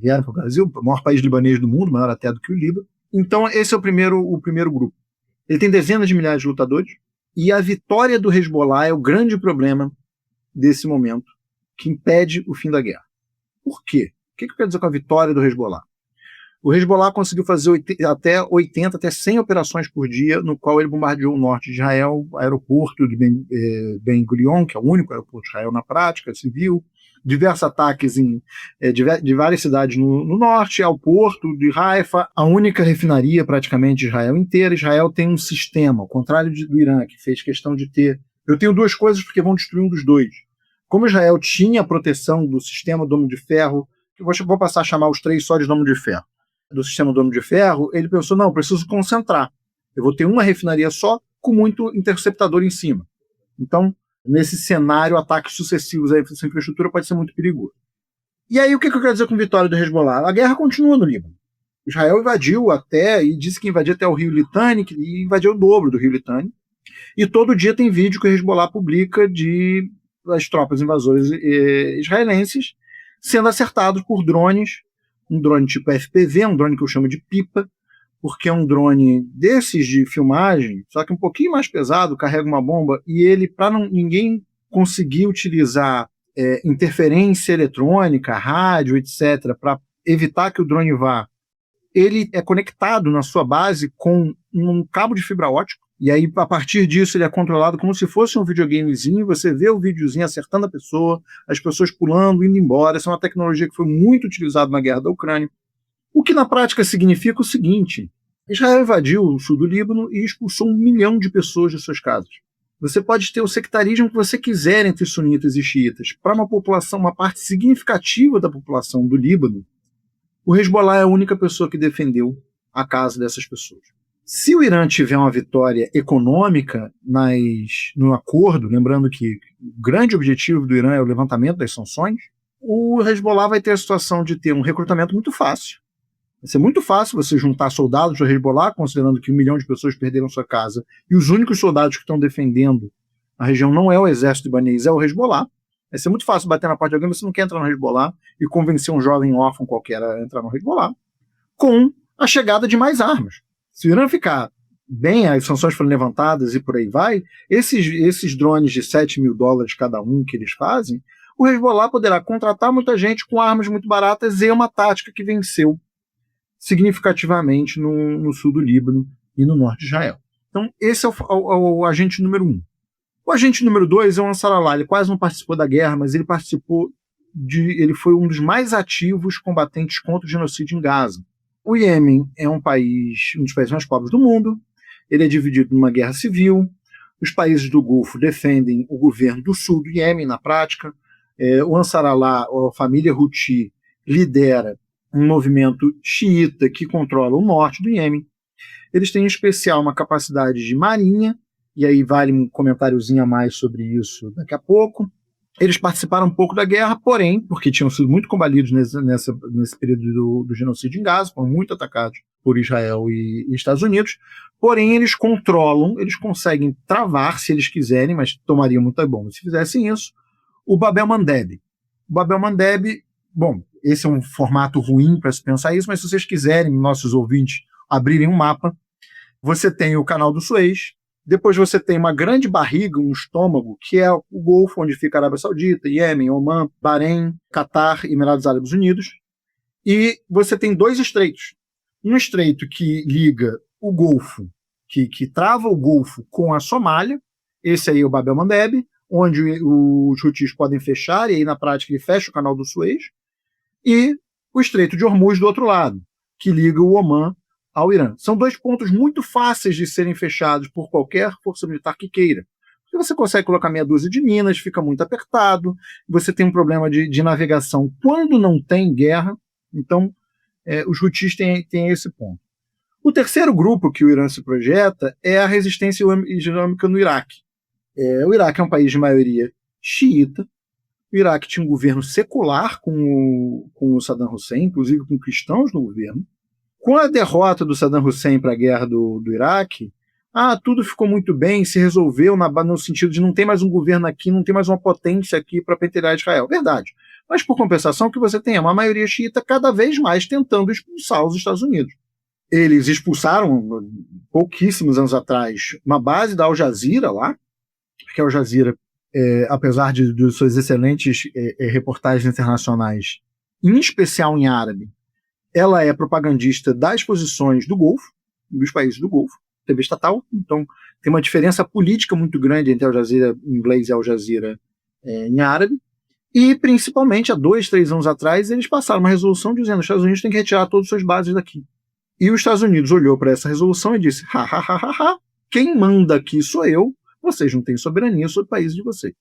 Vieram para o Brasil, o maior país libanês do mundo, maior até do que o Líbano. Então esse é o primeiro grupo. Ele tem dezenas de milhares de lutadores, e a vitória do Hezbollah é o grande problema desse momento, que impede o fim da guerra. Por quê? O que eu quero dizer com a vitória do Hezbollah? O Hezbollah conseguiu fazer até 80, até 100 operações por dia, no qual ele bombardeou o norte de Israel, o aeroporto de Ben Gurion, que é o único aeroporto de Israel na prática, civil, diversos ataques de várias cidades no norte, ao porto de Haifa, a única refinaria praticamente de Israel inteira. Israel tem um sistema, ao contrário do Irã, que fez questão de ter... Eu tenho 2 coisas porque vão destruir um dos 2. Como Israel tinha a proteção do sistema Domo de Ferro, eu vou passar a chamar os 3 só de Domo de Ferro, do sistema Domo de Ferro, ele pensou, não, preciso concentrar. Eu vou ter uma refinaria só, com muito interceptador em cima. Então, nesse cenário, ataques sucessivos a essa infraestrutura pode ser muito perigoso. E aí, o que eu quero dizer com vitória do Hezbollah? A guerra continua no Líbano. Israel invadiu e disse que invadiu até o rio Litani, e invadiu o dobro do rio Litani. E todo dia tem vídeo que o Hezbollah publica das tropas invasoras israelenses sendo acertados por drones, um drone tipo FPV, um drone que eu chamo de pipa, porque é um drone desses de filmagem, só que um pouquinho mais pesado, carrega uma bomba, e ele, para ninguém conseguir utilizar interferência eletrônica, rádio, etc., para evitar que o drone vá, ele é conectado na sua base com um cabo de fibra ótica, e aí, a partir disso, ele é controlado como se fosse um videogamezinho, você vê o videozinho acertando a pessoa, as pessoas pulando, indo embora. Essa é uma tecnologia que foi muito utilizada na guerra da Ucrânia. O que na prática significa o seguinte: Israel invadiu o sul do Líbano e expulsou 1 milhão de pessoas de suas casas. Você pode ter o sectarismo que você quiser entre sunitas e xiitas. Para uma população, uma parte significativa da população do Líbano, o Hezbollah é a única pessoa que defendeu a casa dessas pessoas. Se o Irã tiver uma vitória econômica no acordo, lembrando que o grande objetivo do Irã é o levantamento das sanções, o Hezbollah vai ter a situação de ter um recrutamento muito fácil. Vai ser muito fácil você juntar soldados do Hezbollah, considerando que 1 milhão de pessoas perderam sua casa, e os únicos soldados que estão defendendo a região não é o exército libanês, é o Hezbollah. Vai ser muito fácil bater na porta de alguém, você não quer entrar no Hezbollah e convencer um jovem órfão qualquer a entrar no Hezbollah, com a chegada de mais armas. Se o Irã ficar bem, as sanções foram levantadas e por aí vai, esses drones de $7 mil cada um que eles fazem, o Hezbollah poderá contratar muita gente com armas muito baratas e uma tática que venceu significativamente no sul do Líbano e no norte de Israel. Então, esse é o agente número 1. O agente número 2 é o Ansarallah. Ele quase não participou da guerra, mas ele foi um dos mais ativos combatentes contra o genocídio em Gaza. O Iêmen é um dos países mais pobres do mundo. Ele é dividido numa guerra civil. Os países do Golfo defendem o governo do sul do Iêmen, na prática. O Ansarallah, a família Houthi, lidera um movimento xiita que controla o norte do Iêmen. Eles têm em especial uma capacidade de marinha, e aí vale um comentáriozinho a mais sobre isso daqui a pouco. Eles participaram um pouco da guerra, porém, porque tinham sido muito combalidos nesse período do genocídio em Gaza, foram muito atacados por Israel e Estados Unidos, porém eles controlam, eles conseguem travar se eles quiserem, mas tomariam muito bom se fizessem isso, o Bab el-Mandeb. O Bab el-Mandeb, bom, esse é um formato ruim para se pensar isso, mas se vocês quiserem, nossos ouvintes, abrirem um mapa, você tem o Canal do Suez, depois você tem uma grande barriga, um estômago, que é o Golfo, onde fica a Arábia Saudita, Iêmen, Omã, Bahrein, Catar e Emirados Árabes Unidos. E você tem 2 estreitos. Um estreito que liga o Golfo, que trava o Golfo com a Somália, esse aí é o Bab el-Mandeb, onde os Houthis podem fechar, e aí na prática ele fecha o Canal do Suez, e o Estreito de Hormuz do outro lado, que liga o Omã ao Irã. São 2 pontos muito fáceis de serem fechados por qualquer força militar que queira. Porque você consegue colocar meia dúzia de minas, fica muito apertado, você tem um problema de navegação quando não tem guerra, então os Houthis têm esse ponto. O terceiro grupo que o Irã se projeta é a resistência islâmica no Iraque. O Iraque é um país de maioria xiita, o Iraque tinha um governo secular com o Saddam Hussein, inclusive com cristãos no governo. Com a derrota do Saddam Hussein para a guerra do Iraque, tudo ficou muito bem, se resolveu no sentido de não ter mais um governo aqui, não ter mais uma potência aqui para pentelhar Israel. Verdade. Mas, por compensação, o que você tem é uma maioria xiita cada vez mais tentando expulsar os Estados Unidos. Eles expulsaram, pouquíssimos anos atrás, uma base da Al Jazeera lá, porque a Al Jazeera, apesar de suas excelentes reportagens internacionais, em especial em árabe, ela é propagandista das posições do Golfo, dos países do Golfo, TV estatal, então tem uma diferença política muito grande entre a Al Jazeera em inglês e a Al Jazeera em árabe, e principalmente há 2, 3 anos atrás eles passaram uma resolução dizendo que os Estados Unidos têm que retirar todas as suas bases daqui. E os Estados Unidos olhou para essa resolução e disse, quem manda aqui sou eu, vocês não têm soberania sobre o país de vocês.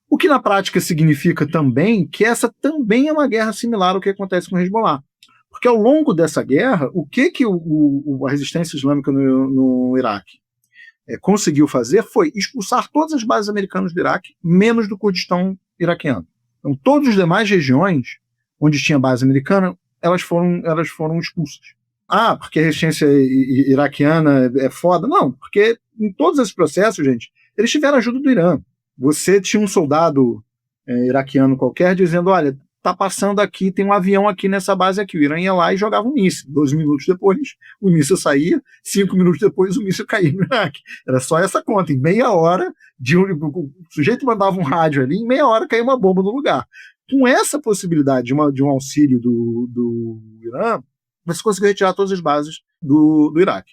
O que na prática significa também que essa também é uma guerra similar ao que acontece com o Hezbollah. Porque ao longo dessa guerra, o que a resistência islâmica no Iraque conseguiu fazer foi expulsar todas as bases americanas do Iraque, menos do Kurdistão iraquiano. Então, todas as demais regiões onde tinha base americana, elas foram expulsas. Porque a resistência iraquiana é foda? Não, porque em todos esses processos, gente, eles tiveram ajuda do Irã. Você tinha um soldado iraquiano qualquer dizendo, olha, tá passando aqui, tem um avião aqui nessa base aqui. O Irã ia lá e jogava um míssil. 12 minutos depois, o míssil saía, 5 minutos depois, o míssil caía no Iraque. Era só essa conta. Em meia hora, o sujeito mandava um rádio ali, em meia hora caía uma bomba no lugar. Com essa possibilidade de um auxílio do Irã, você conseguiu retirar todas as bases do Iraque.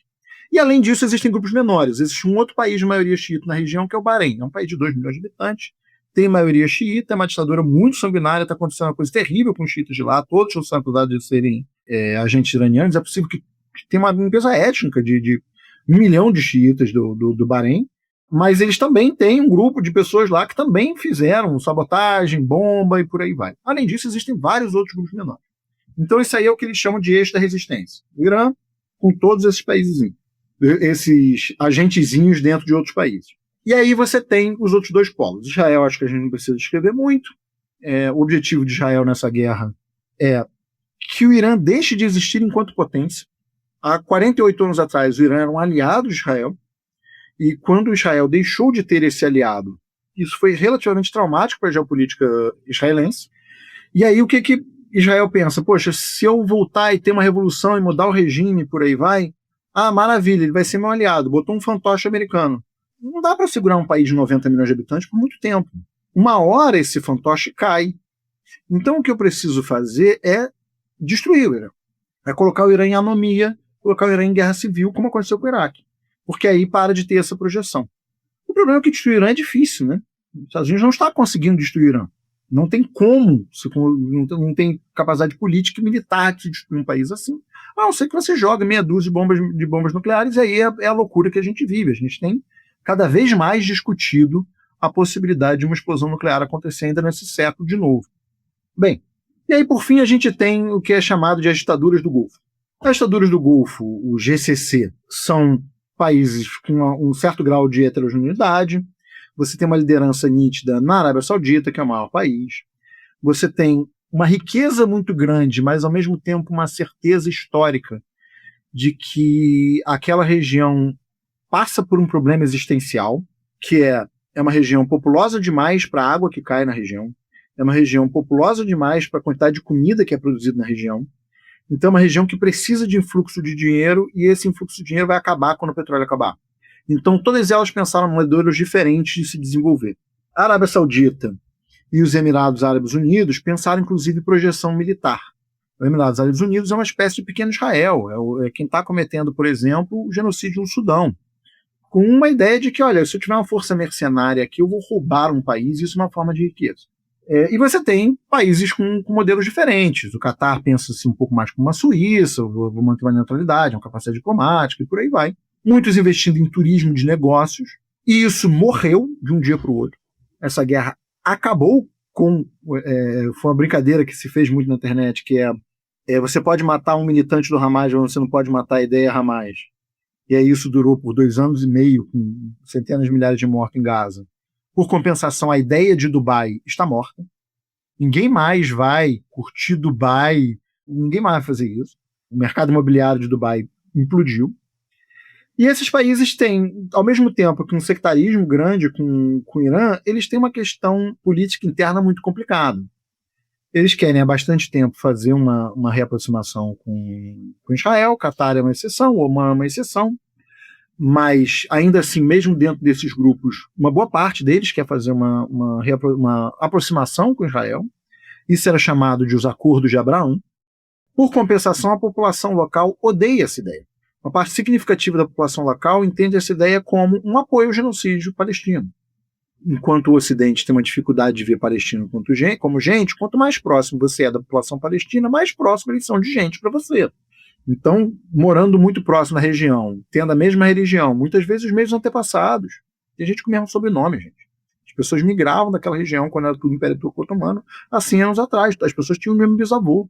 E além disso, existem grupos menores. Existe um outro país de maioria xiita na região, que é o Bahrein. É um país de 2 milhões de habitantes, tem maioria xiita, é uma ditadura muito sanguinária, está acontecendo uma coisa terrível com os xiitas de lá, todos são acusados de serem agentes iranianos. É possível que tenha uma limpeza étnica de 1 milhão de xiitas do Bahrein, mas eles também têm um grupo de pessoas lá que também fizeram sabotagem, bomba e por aí vai. Além disso, existem vários outros grupos menores. Então isso aí é o que eles chamam de eixo da resistência. O Irã com todos esses países, esses agentezinhos dentro de outros países. E aí você tem os outros 2 polos. Israel, acho que a gente não precisa descrever muito. O objetivo de Israel nessa guerra é que o Irã deixe de existir enquanto potência. Há 48 anos atrás, o Irã era um aliado de Israel. E quando Israel deixou de ter esse aliado, isso foi relativamente traumático para a geopolítica israelense. E aí o que Israel pensa? Poxa, se eu voltar e ter uma revolução e mudar o regime, por aí vai, Ah, maravilha, ele vai ser meu aliado, botou um fantoche americano. Não dá para segurar um país de 90 milhões de habitantes por muito tempo. Uma hora esse fantoche cai. Então o que eu preciso fazer é destruir o Irã. É colocar o Irã em anomia, colocar o Irã em guerra civil, como aconteceu com o Iraque. Porque aí para de ter essa projeção. O problema é que destruir o Irã é difícil, né? Os Estados Unidos não está conseguindo destruir o Irã. Não tem como, não tem capacidade política e militar de destruir um país assim. A não ser que você jogue meia dúzia de bombas nucleares, e aí é a loucura que a gente vive. A gente tem cada vez mais discutido a possibilidade de uma explosão nuclear acontecer ainda nesse século de novo. Bem, e aí por fim a gente tem o que é chamado de as ditaduras do Golfo. As ditaduras do Golfo, o GCC, são países com um certo grau de heterogeneidade. Você tem uma liderança nítida na Arábia Saudita, que é o maior país. Você tem uma riqueza muito grande, mas ao mesmo tempo uma certeza histórica de que aquela região passa por um problema existencial, que é uma região populosa demais para a água que cai na região, é uma região populosa demais para a quantidade de comida que é produzida na região. Então é uma região que precisa de influxo de dinheiro, e esse influxo de dinheiro vai acabar quando o petróleo acabar. Então todas elas pensaram em modelos diferentes de se desenvolver. A Arábia Saudita e os Emirados Árabes Unidos pensaram inclusive em projeção militar. Os Emirados Árabes Unidos é uma espécie de pequeno Israel, é quem está cometendo, por exemplo, o genocídio no Sudão, com uma ideia de que, olha, se eu tiver uma força mercenária aqui, eu vou roubar um país, isso é uma forma de riqueza. E você tem países com modelos diferentes. O Catar pensa-se um pouco mais como uma Suíça, vou manter uma neutralidade, uma capacidade diplomática e por aí vai. Muitos investindo em turismo de negócios, e isso morreu de um dia para o outro. Essa guerra acabou com... foi uma brincadeira que se fez muito na internet, que você pode matar um militante do Hamas, mas você não pode matar a ideia Hamas. E aí isso durou por 2 anos e meio, com centenas de milhares de mortos em Gaza. Por compensação, a ideia de Dubai está morta. Ninguém mais vai curtir Dubai, ninguém mais vai fazer isso. O mercado imobiliário de Dubai implodiu. E esses países têm, ao mesmo tempo que um sectarismo grande com o Irã, eles têm uma questão política interna muito complicada. Eles querem há bastante tempo fazer uma reaproximação com Israel, o Catar é uma exceção, o Oman é uma exceção, mas ainda assim, mesmo dentro desses grupos, uma boa parte deles quer fazer uma aproximação com Israel. Isso era chamado de os Acordos de Abraão. Por compensação, a população local odeia essa ideia. Uma parte significativa da população local entende essa ideia como um apoio ao genocídio palestino. Enquanto o Ocidente tem uma dificuldade de ver palestino como gente, quanto mais próximo você é da população palestina, mais próximo eles são de gente para você. Então, morando muito próximo da região, tendo a mesma religião, muitas vezes os mesmos antepassados. Tem gente com o mesmo sobrenome, gente. As pessoas migravam daquela região quando era tudo Império Turco Otomano há 100 anos atrás. As pessoas tinham o mesmo bisavô.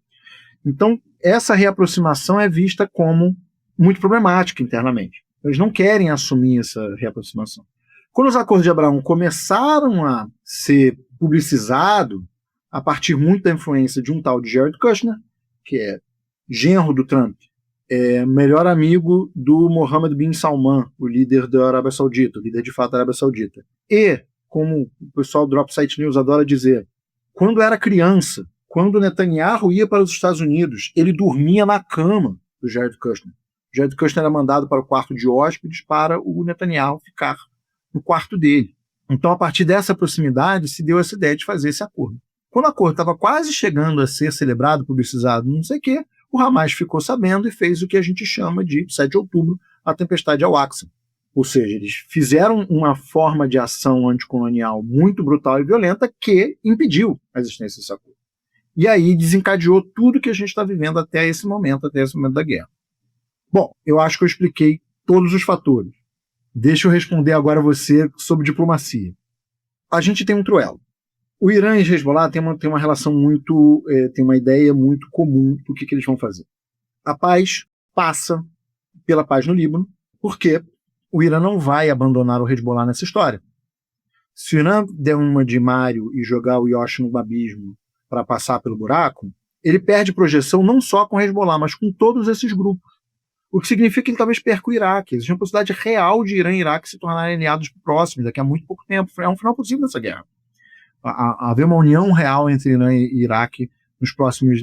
Então, essa reaproximação é vista como muito problemática internamente. Eles não querem assumir essa reaproximação. Quando os Acordos de Abraão começaram a ser publicizados, a partir muito da influência de um tal de Jared Kushner, que é genro do Trump, melhor amigo do Mohammed bin Salman, o líder da Arábia Saudita, o líder de fato da Arábia Saudita. E, como o pessoal do Dropsite News adora dizer, quando era criança, quando Netanyahu ia para os Estados Unidos, ele dormia na cama do Jared Kushner. O Jared Kushner era mandado para o quarto de hóspedes para o Netanyahu ficar no quarto dele. Então, a partir dessa proximidade, se deu essa ideia de fazer esse acordo. Quando o acordo estava quase chegando a ser celebrado, publicizado, não sei o quê, o Hamas ficou sabendo e fez o que a gente chama de 7 de outubro, a tempestade Al-Aqsa. Ou seja, eles fizeram uma forma de ação anticolonial muito brutal e violenta que impediu a existência desse acordo. E aí desencadeou tudo que a gente está vivendo até esse momento da guerra. Bom, eu acho que eu expliquei todos os fatores. Deixa eu responder agora a você sobre diplomacia. A gente tem um truelo. O Irã e o Hezbollah tem uma relação muito, tem uma ideia muito comum do que eles vão fazer. A paz passa pela paz no Líbano, porque o Irã não vai abandonar o Hezbollah nessa história. Se o Irã der uma de Mário e jogar o Yoshi no abismo para passar pelo buraco, ele perde projeção não só com o Hezbollah, mas com todos esses grupos. O que significa que ele talvez perca o Iraque. Existe uma possibilidade real de Irã e Iraque se tornarem aliados próximos daqui a muito pouco tempo. É um final possível dessa guerra. Haver uma união real entre Irã e Iraque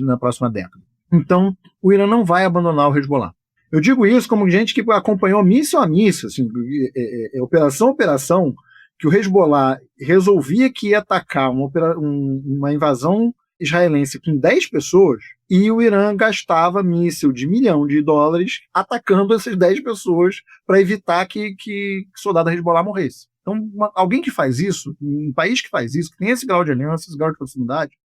na próxima década. Então, o Irã não vai abandonar o Hezbollah. Eu digo isso como gente que acompanhou míssil a míssil, assim, operação a operação, que o Hezbollah resolvia que ia atacar uma invasão israelense com 10 pessoas, e o Irã gastava míssil de $1 milhão atacando essas 10 pessoas para evitar que soldado da Hezbollah morresse. Então, alguém que faz isso, um país que faz isso, que tem esse grau de aliança, esse grau de proximidade,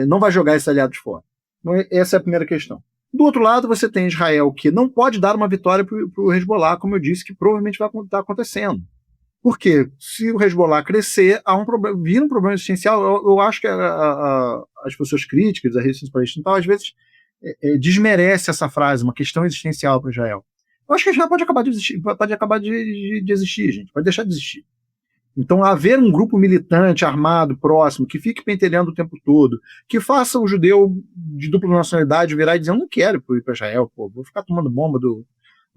não vai jogar esses aliados fora. Então, essa é a primeira questão. Do outro lado, você tem Israel, que não pode dar uma vitória para o Hezbollah, como eu disse, que provavelmente vai estar acontecendo. Por quê? Se o Hezbollah crescer, vira um problema existencial. Eu acho que as pessoas críticas da resistência palestina, às vezes, desmerece essa frase, uma questão existencial para Israel. Eu acho que Israel pode acabar de existir, gente, pode deixar de existir. Então, haver um grupo militante, armado, próximo, que fique pentelhando o tempo todo, que faça o judeu de dupla nacionalidade virar e dizer, eu não quero ir para Israel, vou ficar tomando bomba do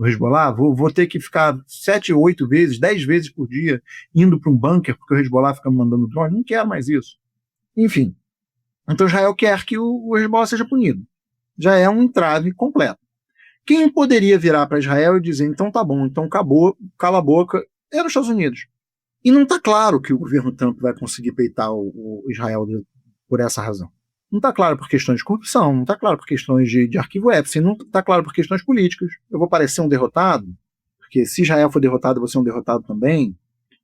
Hezbollah, vou ter que ficar 7, 8 vezes, 10 vezes por dia indo para um bunker, porque o Hezbollah fica me mandando drone, não quero mais isso. Enfim, então Israel quer que o Hezbollah seja punido. Já é um entrave completo. Quem poderia virar para Israel e dizer, então tá bom, então acabou, cala a boca, era os Estados Unidos. E não está claro que o governo Trump vai conseguir peitar o Israel por essa razão. Não está claro por questões de corrupção, não está claro por questões de arquivo Epstein, não está claro por questões políticas. Eu vou parecer um derrotado, porque se Israel for derrotado, você é um derrotado também.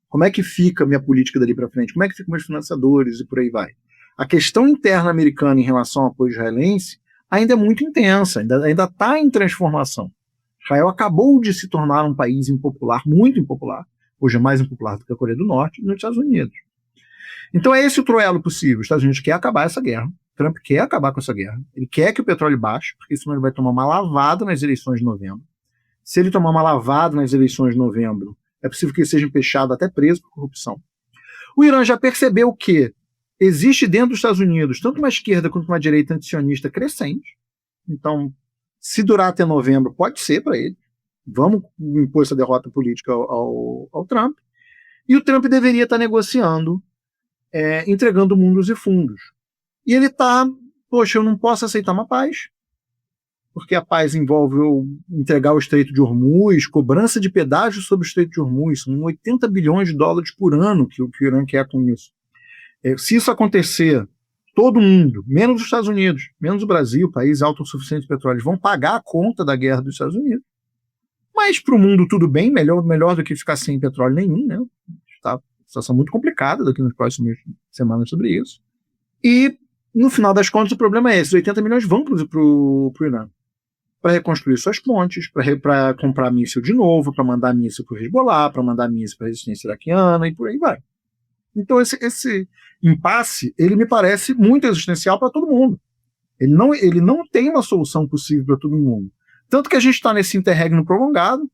Como é que fica a minha política dali para frente? Como é que ficam meus financiadores e por aí vai? A questão interna americana em relação ao apoio israelense ainda é muito intensa, ainda está em transformação. Israel acabou de se tornar um país impopular, muito impopular, hoje é mais impopular do que a Coreia do Norte, nos Estados Unidos. Então é esse o troelo possível. Os Estados Unidos quer acabar essa guerra. Trump quer acabar com essa guerra. Ele quer que o petróleo baixe, porque senão ele vai tomar uma lavada nas eleições de novembro. Se ele tomar uma lavada nas eleições de novembro, é possível que ele seja empechado, até preso por corrupção. O Irã já percebeu que existe dentro dos Estados Unidos tanto uma esquerda quanto uma direita antisionista crescente. Então, se durar até novembro, pode ser para ele. Vamos impor essa derrota política ao Trump. E o Trump deveria estar negociando, entregando mundos e fundos. E ele está, eu não posso aceitar uma paz, porque a paz envolve eu entregar o Estreito de Hormuz, cobrança de pedágio sobre o Estreito de Hormuz, são $80 bilhões por ano que o Irã quer com isso. Se isso acontecer, todo mundo, menos os Estados Unidos, menos o Brasil, país autossuficiente de petróleo, vão pagar a conta da guerra dos Estados Unidos. Mas para o mundo tudo bem, melhor do que ficar sem petróleo nenhum, né? Está uma situação muito complicada daqui nas próximas semanas sobre isso. E, no final das contas, o problema é esse: 80 milhões vão para o Irã para reconstruir suas pontes, para comprar míssil de novo, para mandar míssil para o Hezbollah, para mandar míssil para a resistência iraquiana e por aí vai. Então esse impasse, ele me parece muito existencial para todo mundo. Ele não tem uma solução possível para todo mundo. Tanto que a gente está nesse interregno prolongado,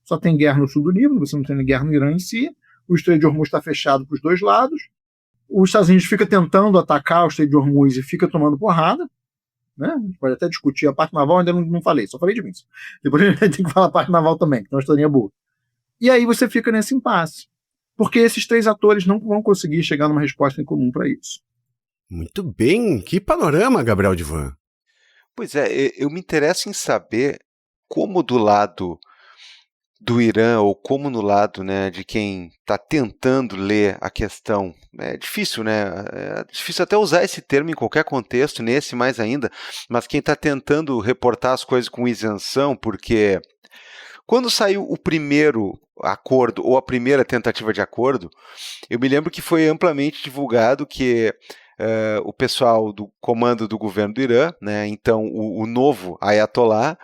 só tem guerra no sul do Líbano, você não tem guerra no Irã em si, o Estreito de Hormuz está fechado para os dois lados, os Estados Unidos fica tentando atacar o Estreito de Hormuz e fica tomando porrada, né? A gente pode até discutir a parte naval, ainda não falei, só falei de míssil. Depois a gente tem que falar a parte naval também, que é uma historinha boa. E aí você fica nesse impasse, porque esses três atores não vão conseguir chegar numa resposta em comum para isso. Muito bem, que panorama, Gabriel Divan. Pois é, eu me interesso em saber como do lado do Irã, ou como no lado, né, de quem está tentando ler a questão. É difícil, né? É difícil até usar esse termo em qualquer contexto, nesse mais ainda, mas quem está tentando reportar as coisas com isenção, porque quando saiu o primeiro acordo, ou a primeira tentativa de acordo, eu me lembro que foi amplamente divulgado que o pessoal do comando do governo do Irã, né, então o novo Ayatollah,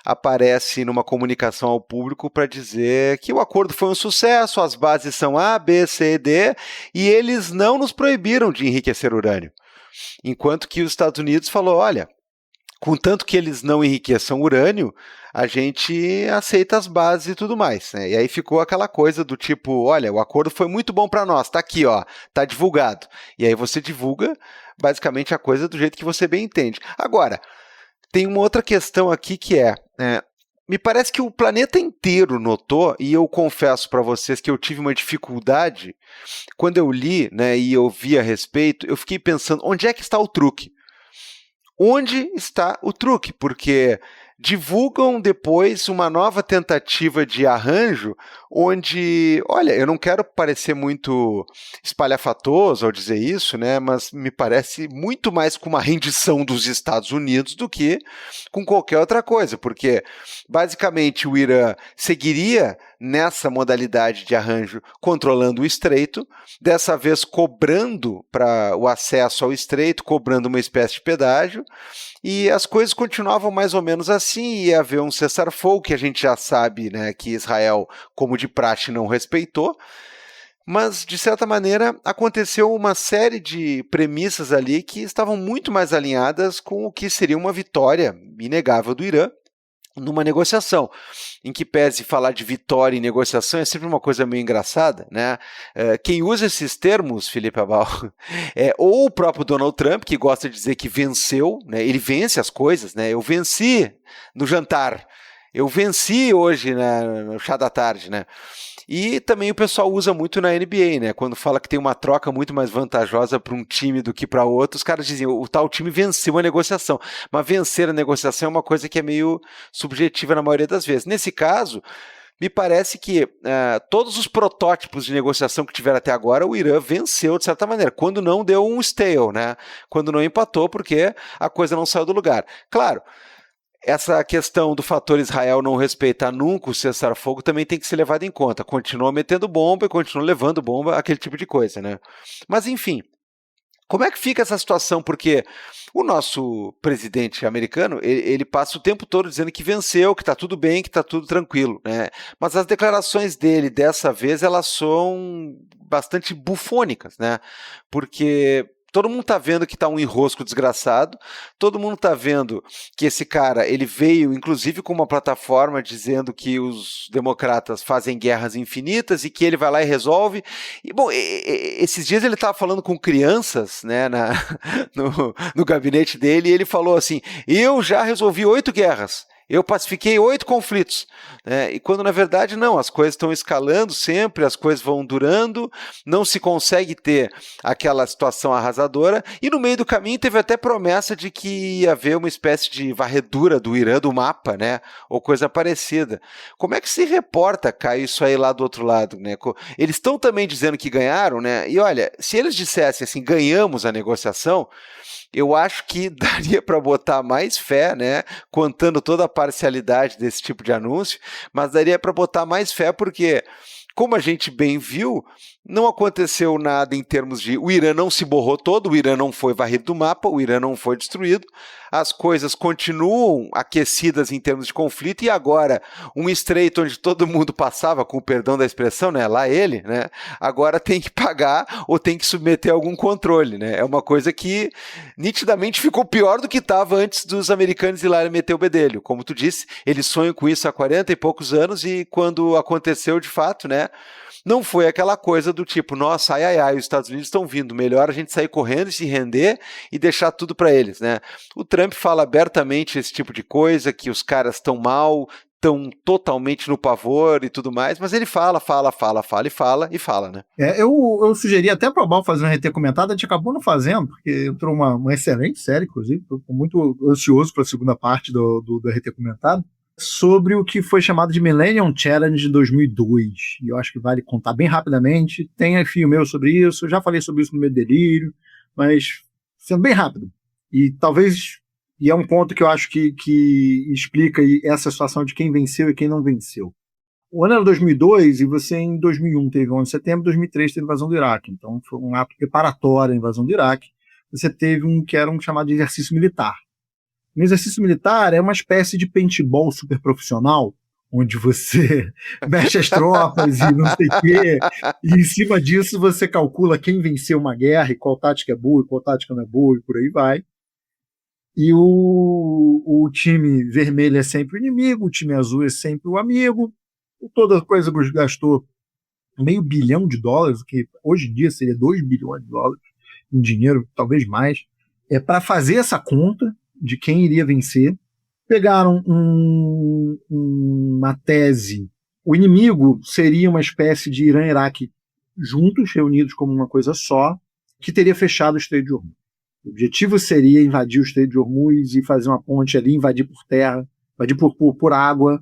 aparece numa comunicação ao público para dizer que o acordo foi um sucesso, as bases são A, B, C e D, e eles não nos proibiram de enriquecer urânio. Enquanto que os Estados Unidos falou, olha, contanto que eles não enriqueçam urânio, a gente aceita as bases e tudo mais, né? E aí ficou aquela coisa do tipo, olha, o acordo foi muito bom para nós, tá aqui, ó, tá divulgado. E aí você divulga basicamente a coisa do jeito que você bem entende. Agora, tem uma outra questão aqui que me parece que o planeta inteiro notou, e eu confesso para vocês que eu tive uma dificuldade, quando eu li, né, e eu vi a respeito, eu fiquei pensando, onde é que está o truque? Onde está o truque? Porque divulgam depois uma nova tentativa de arranjo onde, olha, eu não quero parecer muito espalhafatoso ao dizer isso, né, mas me parece muito mais com uma rendição dos Estados Unidos do que com qualquer outra coisa, porque basicamente o Irã seguiria nessa modalidade de arranjo controlando o estreito, dessa vez cobrando para o acesso ao estreito, cobrando uma espécie de pedágio, e as coisas continuavam mais ou menos assim, ia haver um cessar-fogo, que a gente já sabe, né, que Israel, como de praxe, não respeitou, mas, de certa maneira, aconteceu uma série de premissas ali que estavam muito mais alinhadas com o que seria uma vitória inegável do Irã numa negociação, em que pese falar de vitória em negociação é sempre uma coisa meio engraçada, né? Quem usa esses termos, Felipe Abal, é ou o próprio Donald Trump, que gosta de dizer que venceu, né? Ele vence as coisas, né? Eu venci no jantar, eu venci hoje no chá da tarde, né? E também o pessoal usa muito na NBA, né? Quando fala que tem uma troca muito mais vantajosa para um time do que para outro, os caras dizem o tal time venceu a negociação. Mas vencer a negociação é uma coisa que é meio subjetiva na maioria das vezes. Nesse caso, me parece que todos os protótipos de negociação que tiveram até agora, o Irã venceu de certa maneira. Quando não deu um stale, né? Quando não empatou, porque a coisa não saiu do lugar. Claro, essa questão do fator Israel não respeitar nunca o cessar-fogo também tem que ser levada em conta. Continua metendo bomba e continua levando bomba, aquele tipo de coisa, né? Mas, enfim, como é que fica essa situação? Porque o nosso presidente americano, ele passa o tempo todo dizendo que venceu, que está tudo bem, que está tudo tranquilo, né? Mas as declarações dele, dessa vez, elas são bastante bufônicas, né? Porque todo mundo está vendo que está um enrosco desgraçado, todo mundo está vendo que esse cara, ele veio inclusive com uma plataforma dizendo que os democratas fazem guerras infinitas e que ele vai lá e resolve. E, bom, esses dias ele estava falando com crianças, né, no gabinete dele, e ele falou assim, eu já resolvi 8 guerras. Eu pacifiquei 8 conflitos, né? E quando na verdade não, as coisas estão escalando sempre, as coisas vão durando, não se consegue ter aquela situação arrasadora, e no meio do caminho teve até promessa de que ia haver uma espécie de varredura do Irã do mapa, né? Ou coisa parecida. Como é que se reporta, Caio, isso aí lá do outro lado, né? Eles estão também dizendo que ganharam, né? E olha, se eles dissessem assim, ganhamos a negociação, eu acho que daria para botar mais fé, né, contando toda a parcialidade desse tipo de anúncio, mas daria para botar mais fé porque, como a gente bem viu, não aconteceu nada em termos de... O Irã não se borrou todo, o Irã não foi varrido do mapa, o Irã não foi destruído, as coisas continuam aquecidas em termos de conflito, e agora um estreito onde todo mundo passava, com o perdão da expressão, né, lá ele, né, agora tem que pagar ou tem que submeter a algum controle, né, é uma coisa que nitidamente ficou pior do que estava antes dos americanos ir lá e meter o bedelho. Como tu disse, eles sonham com isso há 40 e poucos anos, e quando aconteceu de fato, né, não foi aquela coisa do tipo, nossa, ai, os Estados Unidos estão vindo, melhor a gente sair correndo e se render e deixar tudo para eles, né? O Trump fala abertamente esse tipo de coisa, que os caras estão mal, estão totalmente no pavor e tudo mais, mas ele fala, né? Eu sugeri até para o Abal fazer um RT comentado, a gente acabou não fazendo, porque entrou uma excelente série, inclusive, estou muito ansioso para a segunda parte do RT comentado, sobre o que foi chamado de Millennium Challenge de 2002. E eu acho que vale contar bem rapidamente. Tem enfim meu sobre isso, eu já falei sobre isso no meu delírio, mas sendo bem rápido. E talvez, e é um ponto que eu acho que explica essa situação de quem venceu e quem não venceu. O ano era 2002 e você em 2001 teve o 11 de setembro, em 2003 teve a invasão do Iraque. Então foi um ato preparatório à invasão do Iraque. Você teve um que era um chamado de exercício militar. O exercício militar é uma espécie de paintball super profissional, onde você mexe as tropas e não sei o quê, e em cima disso você calcula quem venceu uma guerra e qual tática é boa e qual tática não é boa e por aí vai. E o time vermelho é sempre o inimigo, o time azul é sempre o amigo. Toda coisa gastou $500 bilhão, que hoje em dia seria $2 bilhões em dinheiro, talvez mais, para fazer essa conta de quem iria vencer. Pegaram uma tese. O inimigo seria uma espécie de Irã e Iraque juntos, reunidos como uma coisa só, que teria fechado o Estreito de Hormuz. O objetivo seria invadir o Estreito de Hormuz e fazer uma ponte ali, invadir por terra invadir por água.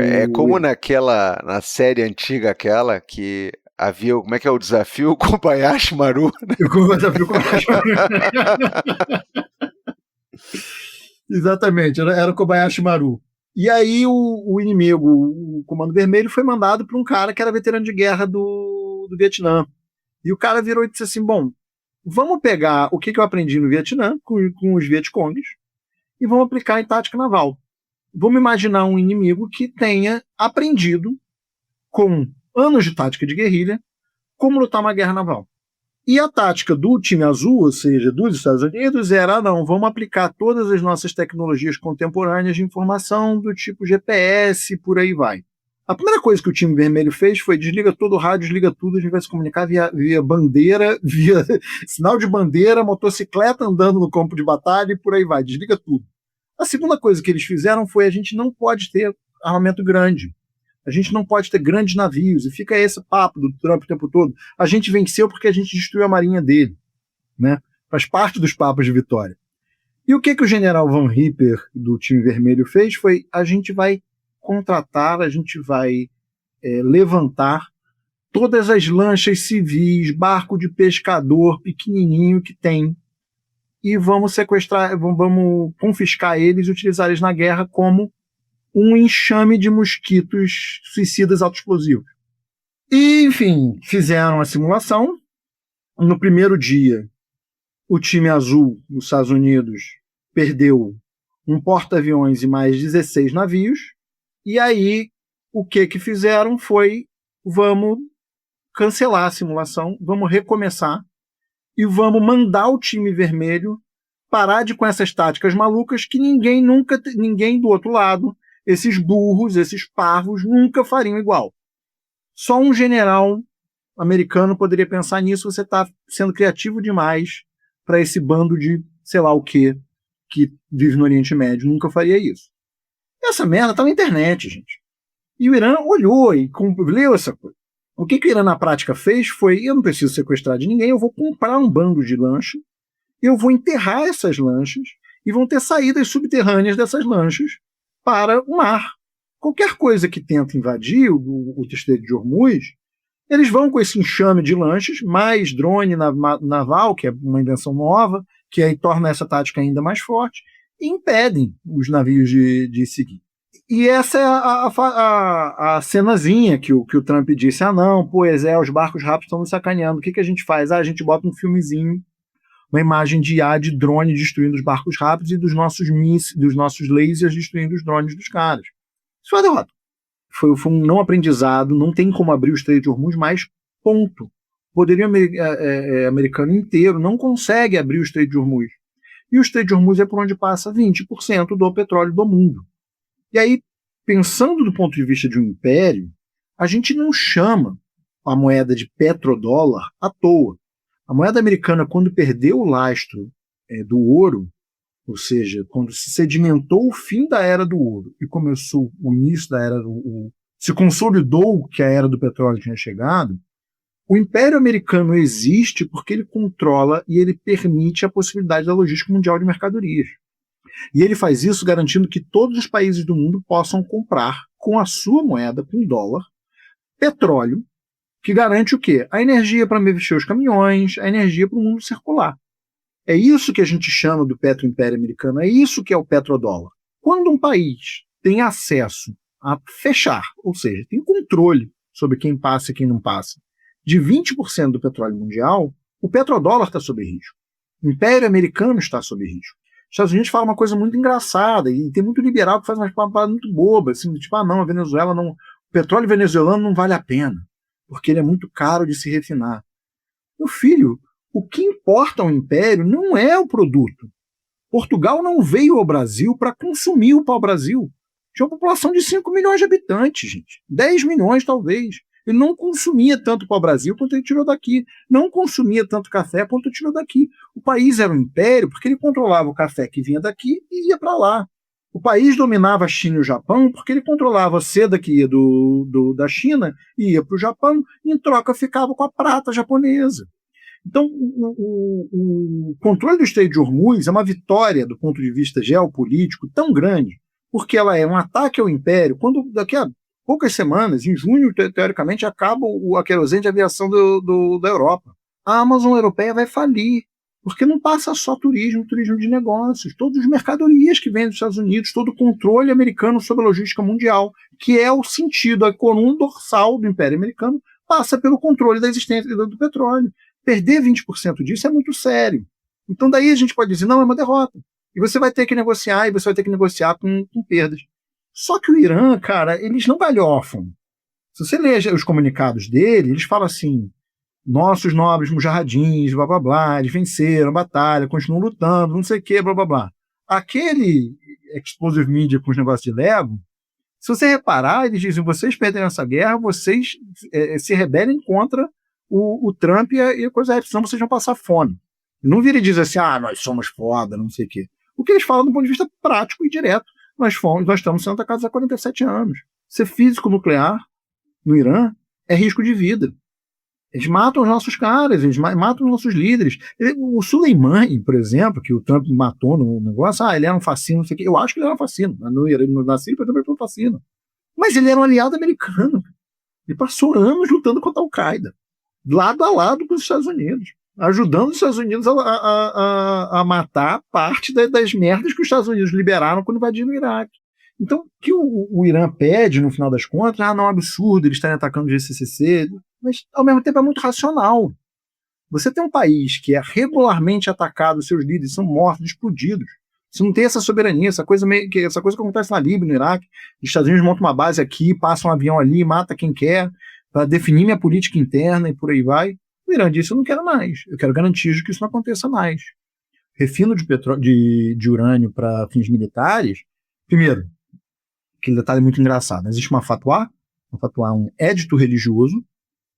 É como na série antiga aquela que havia, como é que é o desafio? Kobayashi Maru. Né? O desafio Kobayashi Maru. Exatamente, era o Kobayashi Maru. E aí o inimigo, o Comando Vermelho, foi mandado para um cara que era veterano de guerra do Vietnã. E o cara virou e disse assim, bom, vamos pegar o que eu aprendi no Vietnã com os Vietcongs e vamos aplicar em tática naval. Vamos imaginar um inimigo que tenha aprendido, com anos de tática de guerrilha, como lutar uma guerra naval. E a tática do time azul, ou seja, dos Estados Unidos, era, não, vamos aplicar todas as nossas tecnologias contemporâneas de informação do tipo GPS, por aí vai. A primeira coisa que o time vermelho fez foi desliga todo o rádio, desliga tudo, a gente vai se comunicar via bandeira, via sinal de bandeira, motocicleta andando no campo de batalha e por aí vai, desliga tudo. A segunda coisa que eles fizeram foi a gente não pode ter armamento grande. A gente não pode ter grandes navios, e fica esse papo do Trump o tempo todo. A gente venceu porque a gente destruiu a marinha dele. Né? Faz parte dos papos de vitória. E o que o general Van Ripper, do time vermelho, fez foi, a gente vai contratar, a gente vai levantar todas as lanchas civis, barco de pescador pequenininho que tem, e vamos sequestrar, vamos confiscar eles e utilizar eles na guerra como um enxame de mosquitos suicidas autoexplosivos. E, enfim, fizeram a simulação. No primeiro dia, o time azul dos Estados Unidos perdeu um porta-aviões e mais 16 navios. E aí, o que fizeram foi, vamos cancelar a simulação, vamos recomeçar e vamos mandar o time vermelho parar com essas táticas malucas que ninguém do outro lado, esses burros, esses parvos, nunca fariam igual. Só um general americano poderia pensar nisso, você está sendo criativo demais para esse bando de sei lá o que vive no Oriente Médio, nunca faria isso. Essa merda tá na internet, gente. E o Irã olhou e leu essa coisa. O que o Irã na prática fez foi, eu não preciso sequestrar de ninguém, eu vou comprar um bando de lancha, eu vou enterrar essas lanchas e vão ter saídas subterrâneas dessas lanchas para o mar. Qualquer coisa que tenta invadir o Estreito de Hormuz, eles vão com esse enxame de lanchas, mais drone naval, que é uma invenção nova, que aí torna essa tática ainda mais forte, e impedem os navios de seguir. E essa é a cenazinha que o Trump disse, não, pois os barcos rápidos estão nos sacaneando, o que a gente faz? A gente bota um filmezinho, uma imagem de drone destruindo os barcos rápidos e dos nossos lasers destruindo os drones dos caras. Isso foi a derrota. Foi um não aprendizado, não tem como abrir o Estreito de Hormuz, mas ponto. O poderio americano inteiro não consegue abrir o Estreito de Hormuz. E o Estreito de Hormuz é por onde passa 20% do petróleo do mundo. E aí, pensando do ponto de vista de um império, a gente não chama a moeda de petrodólar à toa. A moeda americana, quando perdeu o lastro do ouro, ou seja, quando se sedimentou o fim da era do ouro e começou o início da era se consolidou que a era do petróleo tinha chegado, o Império Americano existe porque ele controla e ele permite a possibilidade da logística mundial de mercadorias. E ele faz isso garantindo que todos os países do mundo possam comprar com a sua moeda, com dólar, petróleo, que garante o quê? A energia para mexer os caminhões, a energia para o mundo circular. É isso que a gente chama do petroimpério americano, é isso que é o petrodólar. Quando um país tem acesso a fechar, ou seja, tem controle sobre quem passa e quem não passa, de 20% do petróleo mundial, o petrodólar está sob risco. O Império Americano está sob risco. Os Estados Unidos fala uma coisa muito engraçada, e tem muito liberal que faz uma parada muito boba, assim, tipo, não, a Venezuela não. O petróleo venezuelano não vale a pena, porque ele é muito caro de se refinar. Meu filho, o que importa ao Império não é o produto. Portugal não veio ao Brasil para consumir o pau-brasil. Tinha uma população de 5 milhões de habitantes, gente. 10 milhões, talvez. Ele não consumia tanto pau-brasil quanto ele tirou daqui. Não consumia tanto café quanto ele tirou daqui. O país era um império porque ele controlava o café que vinha daqui e ia para lá. O país dominava a China e o Japão porque ele controlava a seda que ia da China e ia para o Japão e, em troca, ficava com a prata japonesa. Então, o controle do Estreito de Hormuz é uma vitória do ponto de vista geopolítico tão grande, porque ela é um ataque ao império, quando daqui a poucas semanas, em junho, teoricamente, acaba a querosene de aviação da Europa. A Amazon europeia vai falir, porque não passa só turismo de negócios, todas as mercadorias que vêm dos Estados Unidos, todo o controle americano sobre a logística mundial, que é o sentido, a coluna dorsal do Império Americano, passa pelo controle da existência do petróleo. Perder 20% disso é muito sério. Então daí a gente pode dizer, não, é uma derrota. E você vai ter que negociar, e você vai ter que negociar com perdas. Só que o Irã, cara, eles não galhofam. Se você lê os comunicados dele, eles falam assim, nossos nobres mujahidins, blá blá blá, eles venceram a batalha, continuam lutando, não sei o que, blá blá blá. Aquele explosive media com os negócios de Lego, se você reparar, eles dizem, vocês perderam essa guerra, vocês se rebelem contra o Trump e a coisa é, senão vocês vão passar fome. Não vira e diz assim, nós somos foda, não sei o quê. O que eles falam do ponto de vista prático e direto, nós estamos sendo atacados há 47 anos. Ser físico nuclear no Irã é risco de vida. Eles matam os nossos caras, eles matam os nossos líderes. O Soleimani, por exemplo, que o Trump matou no negócio, ele era um fascino, não sei o quê. Eu acho que ele era um fascino. Na Síria também foi um fascino. Mas ele era um aliado americano. Ele passou anos lutando contra a Al-Qaeda, lado a lado com os Estados Unidos, ajudando os Estados Unidos a matar parte das merdas que os Estados Unidos liberaram quando invadiram o Iraque. Então, o que o Irã pede, no final das contas, não é um absurdo eles estarem atacando o GCC, mas, ao mesmo tempo, é muito racional. Você tem um país que é regularmente atacado, seus líderes são mortos, explodidos. Você não tem essa soberania, essa coisa que acontece na Líbia, no Iraque. Os Estados Unidos montam uma base aqui, passam um avião ali, mata quem quer, para definir minha política interna e por aí vai. O Irã disse, eu não quero mais. Eu quero garantir que isso não aconteça mais. Refino de urânio para fins militares, primeiro, aquele detalhe muito engraçado, existe uma fatwa, um édito religioso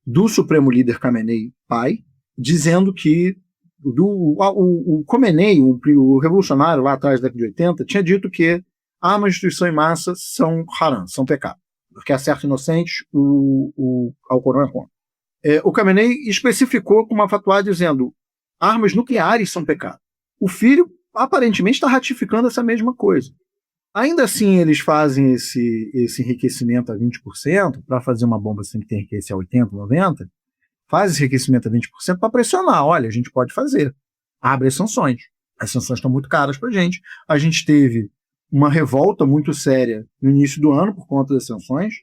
do Supremo Líder Khamenei pai, dizendo que o Khomeini, o revolucionário lá atrás da década de 80, tinha dito que armas de destruição em massa são haram, são pecado, porque acertam inocentes, o Alcorão é contra. O Khamenei especificou com uma fatwa dizendo armas nucleares são pecado. O filho aparentemente está ratificando essa mesma coisa. Ainda assim, eles fazem esse enriquecimento a 20%, para fazer uma bomba sem que ter enriquecer a 80%, 90%, faz esse enriquecimento a 20% para pressionar. Olha, a gente pode fazer. Abre as sanções. As sanções estão muito caras para a gente. A gente teve uma revolta muito séria no início do ano por conta das sanções,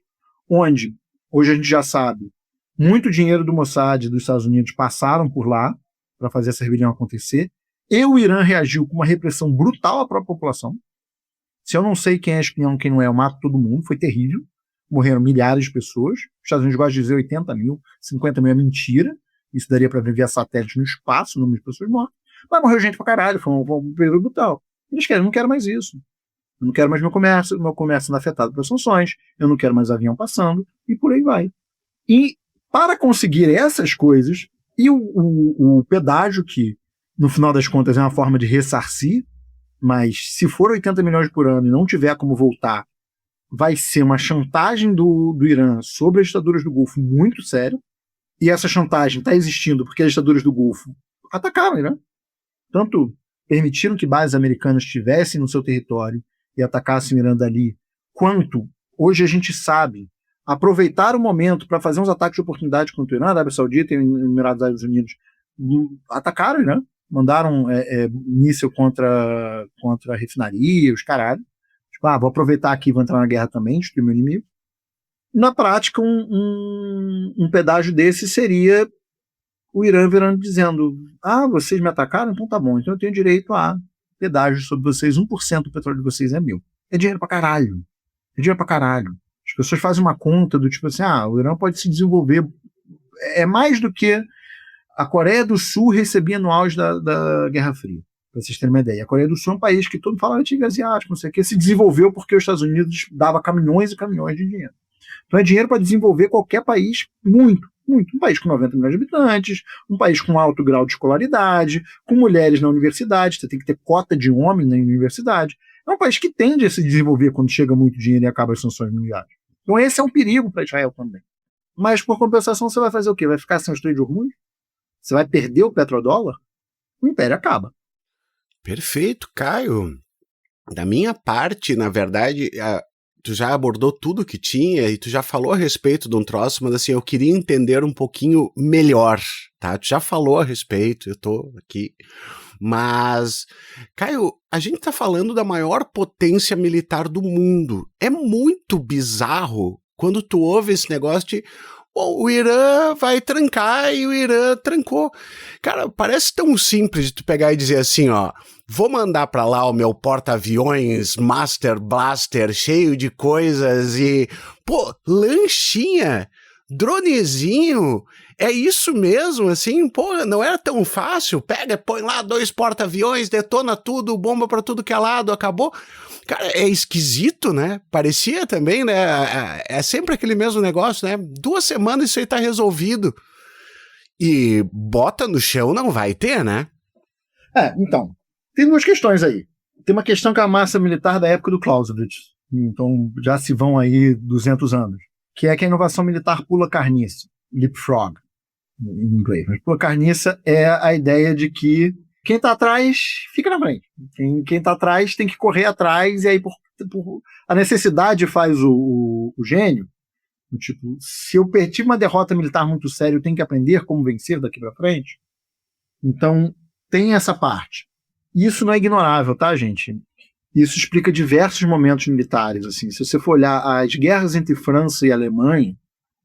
onde, hoje a gente já sabe, muito dinheiro do Mossad dos Estados Unidos passaram por lá para fazer essa rebelião acontecer. E o Irã reagiu com uma repressão brutal à própria população. Se eu não sei quem é espião, quem não é, eu mato todo mundo. Foi terrível. Morreram milhares de pessoas. Os Estados Unidos gostam de dizer 80 mil, 50 mil é mentira. Isso daria para ver via satélite no espaço, o número de pessoas mortas. Mas morreu gente pra caralho, foi um período brutal. Eles querem, eu não quero mais isso. Eu não quero mais meu comércio sendo afetado pelas sanções, eu não quero mais avião passando, e por aí vai. E para conseguir essas coisas, e o pedágio, que no final das contas é uma forma de ressarcir, mas se for 80 milhões por ano e não tiver como voltar, vai ser uma chantagem do Irã sobre as ditaduras do Golfo muito séria, e essa chantagem está existindo porque as ditaduras do Golfo atacaram o Irã. Tanto permitiram que bases americanas estivessem no seu território e atacassem o Irã dali, quanto, hoje a gente sabe, aproveitar o momento para fazer uns ataques de oportunidade contra o Irã, a Arábia Saudita e os Emirados Árabes Unidos atacaram o Irã, mandaram míssil contra a refinaria, os caralho. Tipo, vou aproveitar aqui, vou entrar na guerra também, destruir meu inimigo. Na prática, um pedágio desse seria o Irã virando dizendo, vocês me atacaram? Então tá bom, então eu tenho direito a pedágio sobre vocês, 1% do petróleo de vocês é meu. É dinheiro pra caralho. É dinheiro pra caralho. As pessoas fazem uma conta do tipo assim, o Irã pode se desenvolver. É mais do que a Coreia do Sul recebia no auge da Guerra Fria, para vocês terem uma ideia. A Coreia do Sul é um país que todo mundo fala antigo asiático, não sei o que, se desenvolveu porque os Estados Unidos dava caminhões e caminhões de dinheiro. Então é dinheiro para desenvolver qualquer país muito, muito. Um país com 90 milhões de habitantes, um país com alto grau de escolaridade, com mulheres na universidade, você tem que ter cota de homem na universidade. É um país que tende a se desenvolver quando chega muito dinheiro e acaba as sanções mundiais. Então esse é um perigo para Israel também. Mas por compensação você vai fazer o quê? Vai ficar sem o Estreito de Hormuz? Você vai perder o petrodólar? O império acaba. Perfeito, Caio. Da minha parte, na verdade, tu já abordou tudo que tinha e tu já falou a respeito de um troço, mas assim, eu queria entender um pouquinho melhor, tá? Tu já falou a respeito, eu tô aqui. Mas, Caio, a gente tá falando da maior potência militar do mundo. É muito bizarro quando tu ouve esse negócio de o Irã vai trancar e o Irã trancou. Cara, parece tão simples de tu pegar e dizer assim, ó, vou mandar pra lá o meu porta-aviões Master Blaster cheio de coisas e, pô, lanchinha, dronezinho, é isso mesmo, assim, pô, não era tão fácil, pega, põe lá 2 porta-aviões, detona tudo, bomba pra tudo que é lado, acabou. Cara, é esquisito, né? Parecia também, né? É sempre aquele mesmo negócio, né? 2 semanas isso aí tá resolvido. E bota no chão não vai ter, né? Então, tem 2 questões aí. Tem uma questão que é a massa militar da época do Clausewitz. Então, já se vão aí 200 anos. Que é que a inovação militar pula carniça. Leapfrog, em inglês. Mas pula carniça é a ideia de que quem está atrás fica na frente. Quem está atrás tem que correr atrás, e aí a necessidade faz o gênio. Tipo, se eu tive uma derrota militar muito séria, eu tenho que aprender como vencer daqui para frente. Então, tem essa parte. Isso não é ignorável, tá, gente? Isso explica diversos momentos militares. Assim. Se você for olhar as guerras entre França e Alemanha,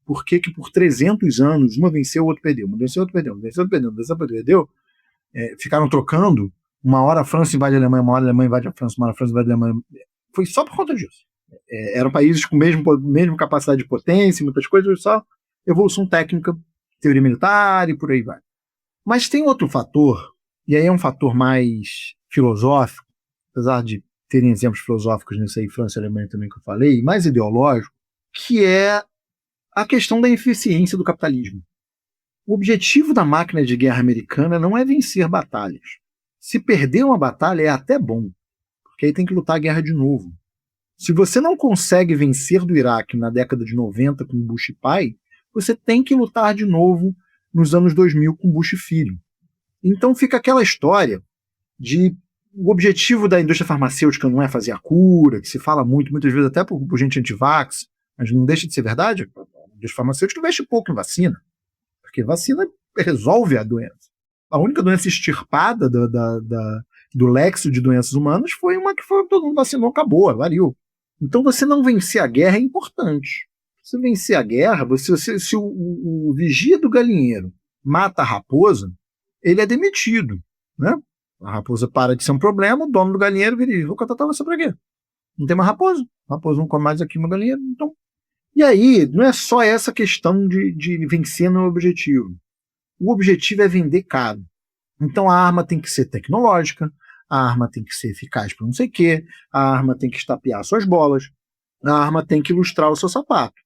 por que por 300 anos uma venceu, o outro perdeu, uma venceu, o outro perdeu, uma venceu, o outro perdeu, uma venceu, o outro perdeu, ficaram trocando, uma hora a França invade a Alemanha, uma hora a Alemanha invade a França, uma hora a França invade a Alemanha. Foi só por conta disso. Eram países com mesma capacidade de potência, muitas coisas, só evolução técnica, teoria militar e por aí vai. Mas tem outro fator, e aí é um fator mais filosófico, apesar de terem exemplos filosóficos nisso aí, França e Alemanha também que eu falei, mais ideológico, que é a questão da eficiência do capitalismo. O objetivo da máquina de guerra americana não é vencer batalhas. Se perder uma batalha é até bom, porque aí tem que lutar a guerra de novo. Se você não consegue vencer do Iraque na década de 90 com Bush pai, você tem que lutar de novo nos anos 2000 com Bush filho. Então fica aquela história de o objetivo da indústria farmacêutica não é fazer a cura, que se fala muitas vezes até por gente anti-vax, mas não deixa de ser verdade. A indústria farmacêutica investe pouco em vacina, porque vacina resolve a doença. A única doença extirpada do léxico de doenças humanas foi uma que todo mundo vacinou, acabou, variou. Então você não vencer a guerra é importante. Se vencer a guerra, se o vigia do galinheiro mata a raposa, ele é demitido, né? A raposa para de ser um problema, o dono do galinheiro vira e diz, vou contratar você pra quê? Não tem mais raposa. A raposa não come mais aqui no galinheiro. Então. E aí, não é só essa questão de vencer no objetivo. O objetivo é vender caro. Então a arma tem que ser tecnológica, a arma tem que ser eficaz para não sei o quê, a arma tem que estapear suas bolas, a arma tem que ilustrar o seu sapato.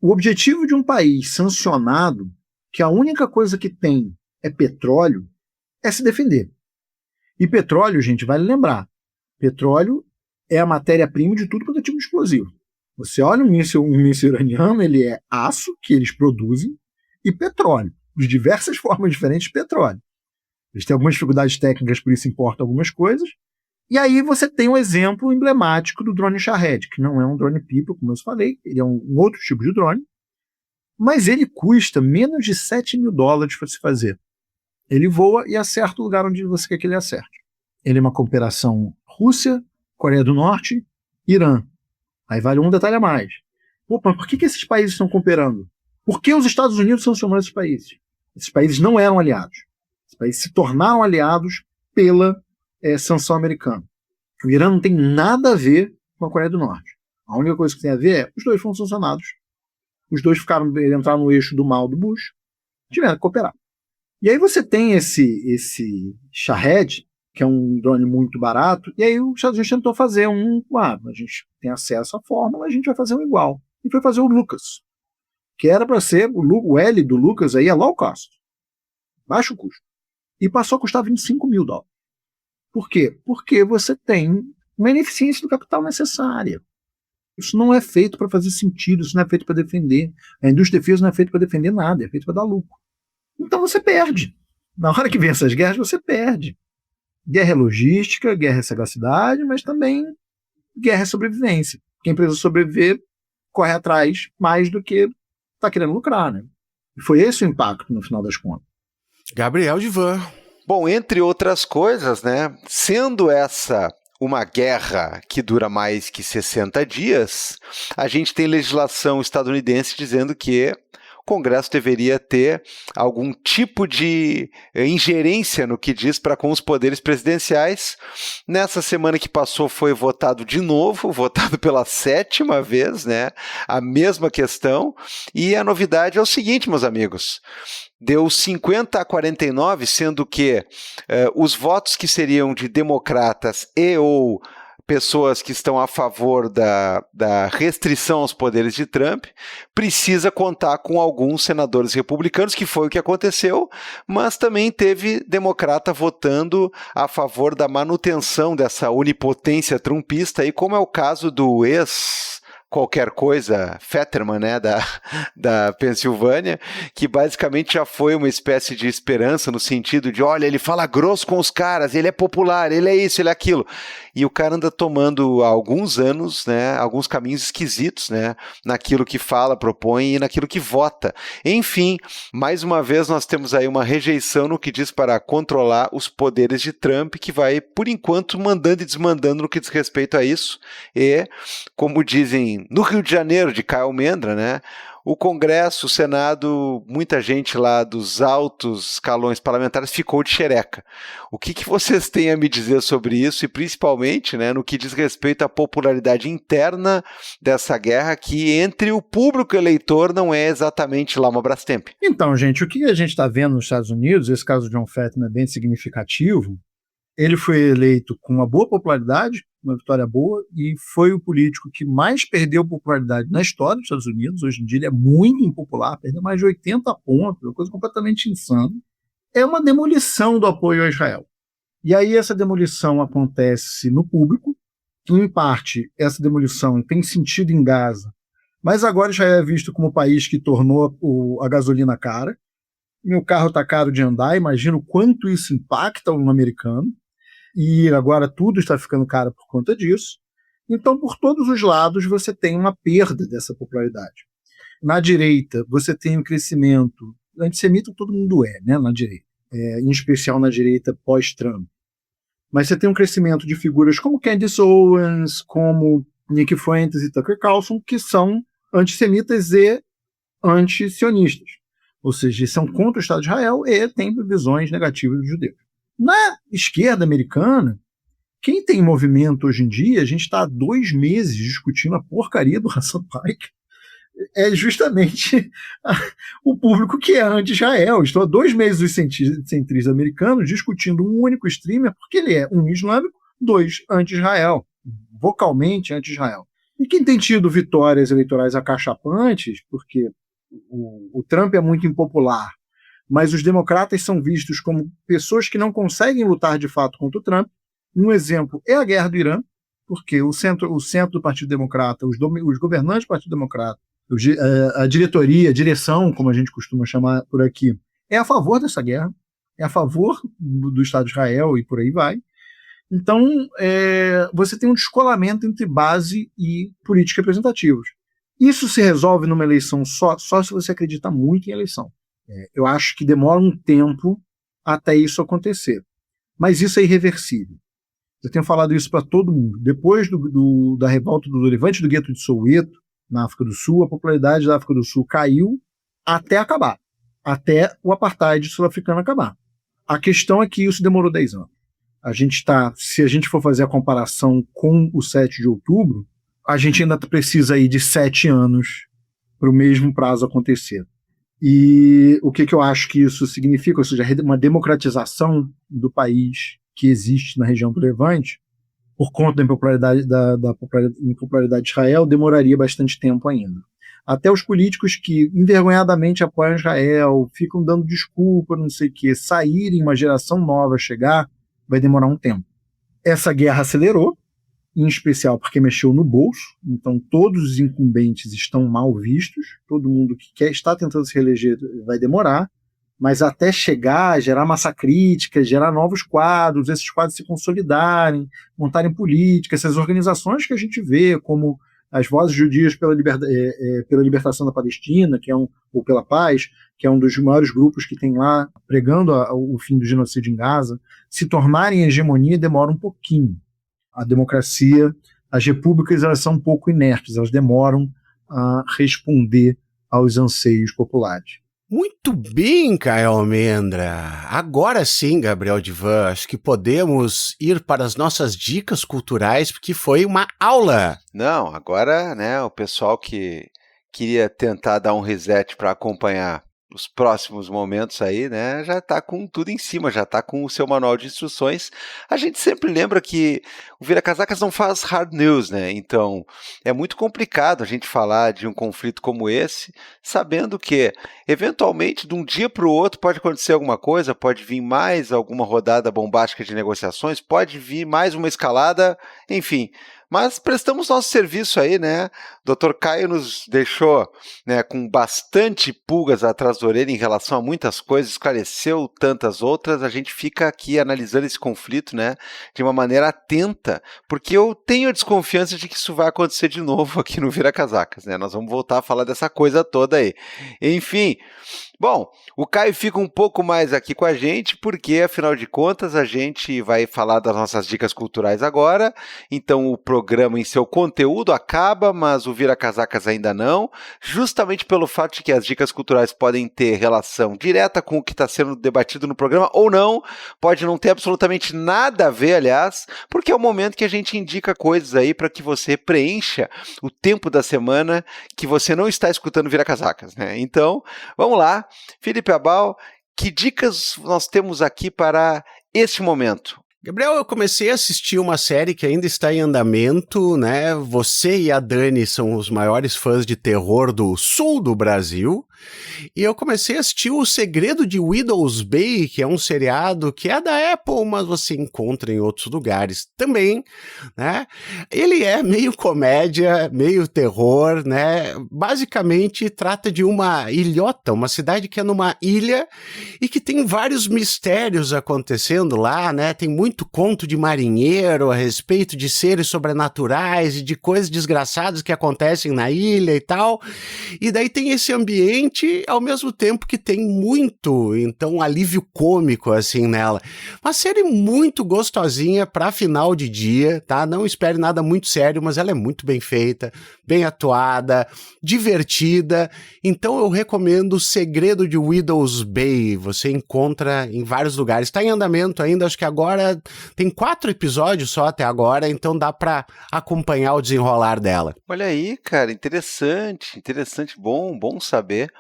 O objetivo de um país sancionado, que a única coisa que tem é petróleo, é se defender. E petróleo, gente, vale lembrar, petróleo é a matéria-prima de tudo quanto é tipo de explosivo. Você olha um míssil iraniano, ele é aço que eles produzem e petróleo, de diversas formas diferentes de petróleo. Eles têm algumas dificuldades técnicas, por isso importam algumas coisas. E aí você tem um exemplo emblemático do drone Shahed, que não é um drone pipa, como eu falei, ele é um outro tipo de drone, mas ele custa menos de $7.000 para se fazer. Ele voa e acerta o lugar onde você quer que ele acerte. Ele é uma cooperação Rússia, Coreia do Norte, Irã. Aí vale um detalhe a mais. Opa, por que esses países estão cooperando? Por que os Estados Unidos sancionaram esses países? Esses países não eram aliados. Esses países se tornaram aliados pela sanção americana. O Irã não tem nada a ver com a Coreia do Norte. A única coisa que tem a ver é os dois foram sancionados. Os dois entraram no eixo do mal do Bush, tiveram que cooperar. E aí você tem esse Shahed, que é um drone muito barato, e aí os Estados Unidos tentou fazer a gente tem acesso à fórmula, a gente vai fazer um igual. E foi fazer o Lucas, que era para ser, o L do Lucas aí é low cost, baixo custo. E passou a custar $25.000. Por quê? Porque você tem uma ineficiência do capital necessária. Isso não é feito para fazer sentido, isso não é feito para defender. A indústria de defesa não é feita para defender nada, é feito para dar lucro. Então você perde. Na hora que vem essas guerras, você perde. Guerra é logística, guerra é sagacidade, mas também guerra é sobrevivência. Quem precisa sobreviver corre atrás mais do que está querendo lucrar, né? E foi esse o impacto, no final das contas. Gabriel Divan. Bom, entre outras coisas, né, sendo essa uma guerra que dura mais que 60 dias, a gente tem legislação estadunidense dizendo que o Congresso deveria ter algum tipo de ingerência no que diz para com os poderes presidenciais. Nessa semana que passou foi votado de novo, votado pela 7ª vez, né? A mesma questão. E a novidade é o seguinte, meus amigos. Deu 50-49, sendo que os votos que seriam de democratas e ou pessoas que estão a favor da restrição aos poderes de Trump, precisa contar com alguns senadores republicanos, que foi o que aconteceu, mas também teve democrata votando a favor da manutenção dessa onipotência trumpista, e como é o caso do qualquer coisa, Fetterman, né, da Pensilvânia, que basicamente já foi uma espécie de esperança no sentido de, olha, ele fala grosso com os caras, ele é popular, ele é isso, ele é aquilo. E o cara anda tomando há alguns anos, né, alguns caminhos esquisitos, né, naquilo que fala, propõe e naquilo que vota. Enfim, mais uma vez nós temos aí uma rejeição no que diz para controlar os poderes de Trump, que vai, por enquanto, mandando e desmandando no que diz respeito a isso. E, como dizem no Rio de Janeiro, de Caio Mendra, né? O Congresso, o Senado, muita gente lá dos altos escalões parlamentares ficou de xereca. O que vocês têm a me dizer sobre isso e principalmente, né, no que diz respeito à popularidade interna dessa guerra, que entre o público eleitor não é exatamente lá uma Brastemp? Então, gente, o que a gente está vendo nos Estados Unidos, esse caso de John Fetterman é bem significativo. Ele foi eleito com uma boa popularidade, uma vitória boa, e foi o político que mais perdeu popularidade na história dos Estados Unidos. Hoje em dia ele é muito impopular, perdeu mais de 80 pontos, uma coisa completamente insana. É uma demolição do apoio a Israel. E aí essa demolição acontece no público, em parte essa demolição tem sentido em Gaza, mas agora Israel é visto como o país que tornou a gasolina cara. Meu carro está caro de andar, imagino quanto isso impacta um americano. E agora tudo está ficando caro por conta disso. Então, por todos os lados, você tem uma perda dessa popularidade. Na direita, você tem um crescimento. Antissemita todo mundo é, né, na direita. Em especial na direita pós-Trump. Mas você tem um crescimento de figuras como Candace Owens, como Nick Fuentes e Tucker Carlson, que são antissemitas e anti-sionistas. Ou seja, são contra o Estado de Israel e têm visões negativas dos judeus. Na esquerda americana, quem tem movimento hoje em dia, a gente está há 2 meses discutindo a porcaria do Hassan Pike, é justamente o público que é anti-Israel. Estou há 2 meses os centristas americanos discutindo um único streamer, porque ele é 1, islâmico, 2, anti-Israel, vocalmente anti-Israel. E quem tem tido vitórias eleitorais acachapantes, porque o Trump é muito impopular, mas os democratas são vistos como pessoas que não conseguem lutar de fato contra o Trump. Um exemplo é a guerra do Irã, porque o centro do Partido Democrata, os governantes do Partido Democrata, a diretoria, a direção, como a gente costuma chamar por aqui, é a favor dessa guerra, é a favor do Estado de Israel e por aí vai. Então, você tem um descolamento entre base e política representativos. Isso se resolve numa eleição só se você acredita muito em eleição. Eu acho que demora um tempo até isso acontecer. Mas isso é irreversível. Eu tenho falado isso para todo mundo. Depois da revolta do levante do gueto de Soweto, na África do Sul, a popularidade da África do Sul caiu até acabar. Até o apartheid sul-africano acabar. A questão é que isso demorou 10 anos. Se a gente for fazer a comparação com o 7 de outubro, a gente ainda precisa aí de 7 anos para o mesmo prazo acontecer. E o que eu acho que isso significa, ou seja, uma democratização do país que existe na região do Levante, por conta da impopularidade de Israel, demoraria bastante tempo ainda. Até os políticos que envergonhadamente apoiam Israel, ficam dando desculpa, não sei o quê, saírem, uma geração nova chegar, vai demorar um tempo. Essa guerra acelerou, em especial porque mexeu no bolso, então todos os incumbentes estão mal vistos, todo mundo que está tentando se reeleger vai demorar, mas até chegar, gerar massa crítica, gerar novos quadros, esses quadros se consolidarem, montarem políticas, essas organizações que a gente vê como as Vozes Judias pela Libertação da Palestina, ou pela Paz, que é um dos maiores grupos que tem lá pregando o fim do genocídio em Gaza, se tornarem hegemonia demora um pouquinho. A democracia, as repúblicas, elas são um pouco inertes, elas demoram a responder aos anseios populares. Muito bem, Caio Almendra. Agora sim, Gabriel Divan, acho que podemos ir para as nossas dicas culturais, porque foi uma aula. Não, agora, né, o pessoal que queria tentar dar um reset para acompanhar os próximos momentos aí, né, já está com tudo em cima, já está com o seu manual de instruções. A gente sempre lembra que o Vira Casacas não faz hard news, né, então é muito complicado a gente falar de um conflito como esse, sabendo que, eventualmente, de um dia para o outro pode acontecer alguma coisa, pode vir mais alguma rodada bombástica de negociações, pode vir mais uma escalada, enfim. Mas prestamos nosso serviço aí, né? O Dr. Caio nos deixou, né, com bastante pulgas atrás da orelha em relação a muitas coisas, esclareceu tantas outras. A gente fica aqui analisando esse conflito, né, de uma maneira atenta, porque eu tenho a desconfiança de que isso vai acontecer de novo aqui no Vira Casacas, né? Nós vamos voltar a falar dessa coisa toda aí. Enfim, bom, o Caio fica um pouco mais aqui com a gente, porque, afinal de contas, a gente vai falar das nossas dicas culturais agora, então o programa em seu conteúdo acaba, mas o Vira Casacas ainda não, justamente pelo fato de que as dicas culturais podem ter relação direta com o que está sendo debatido no programa, ou não, pode não ter absolutamente nada a ver, aliás, porque é o momento que a gente indica coisas aí para que você preencha o tempo da semana que você não está escutando Vira Casacas, né? Então, vamos lá. Felipe Abal, que dicas nós temos aqui para este momento? Gabriel, eu comecei a assistir uma série que ainda está em andamento, né? Você e a Dani são os maiores fãs de terror do sul do Brasil. E eu comecei a assistir O Segredo de Widow's Bay, que é um seriado que é da Apple, mas você encontra em outros lugares também, né? Ele é meio comédia, meio terror, né? Basicamente trata de uma ilhota, uma cidade que é numa ilha e que tem vários mistérios acontecendo lá, né? Tem muito conto de marinheiro a respeito de seres sobrenaturais e de coisas desgraçadas que acontecem na ilha e tal. E daí tem esse ambiente ao mesmo tempo que tem muito, então, alívio cômico, assim, nela. Uma série muito gostosinha pra final de dia, tá? Não espere nada muito sério, mas ela é muito bem feita, bem atuada, divertida. Então, eu recomendo O Segredo de Widow's Bay. Você encontra em vários lugares. Tá em andamento ainda, acho que agora tem 4 episódios só até agora, então dá pra acompanhar o desenrolar dela. Olha aí, cara, interessante, bom saber.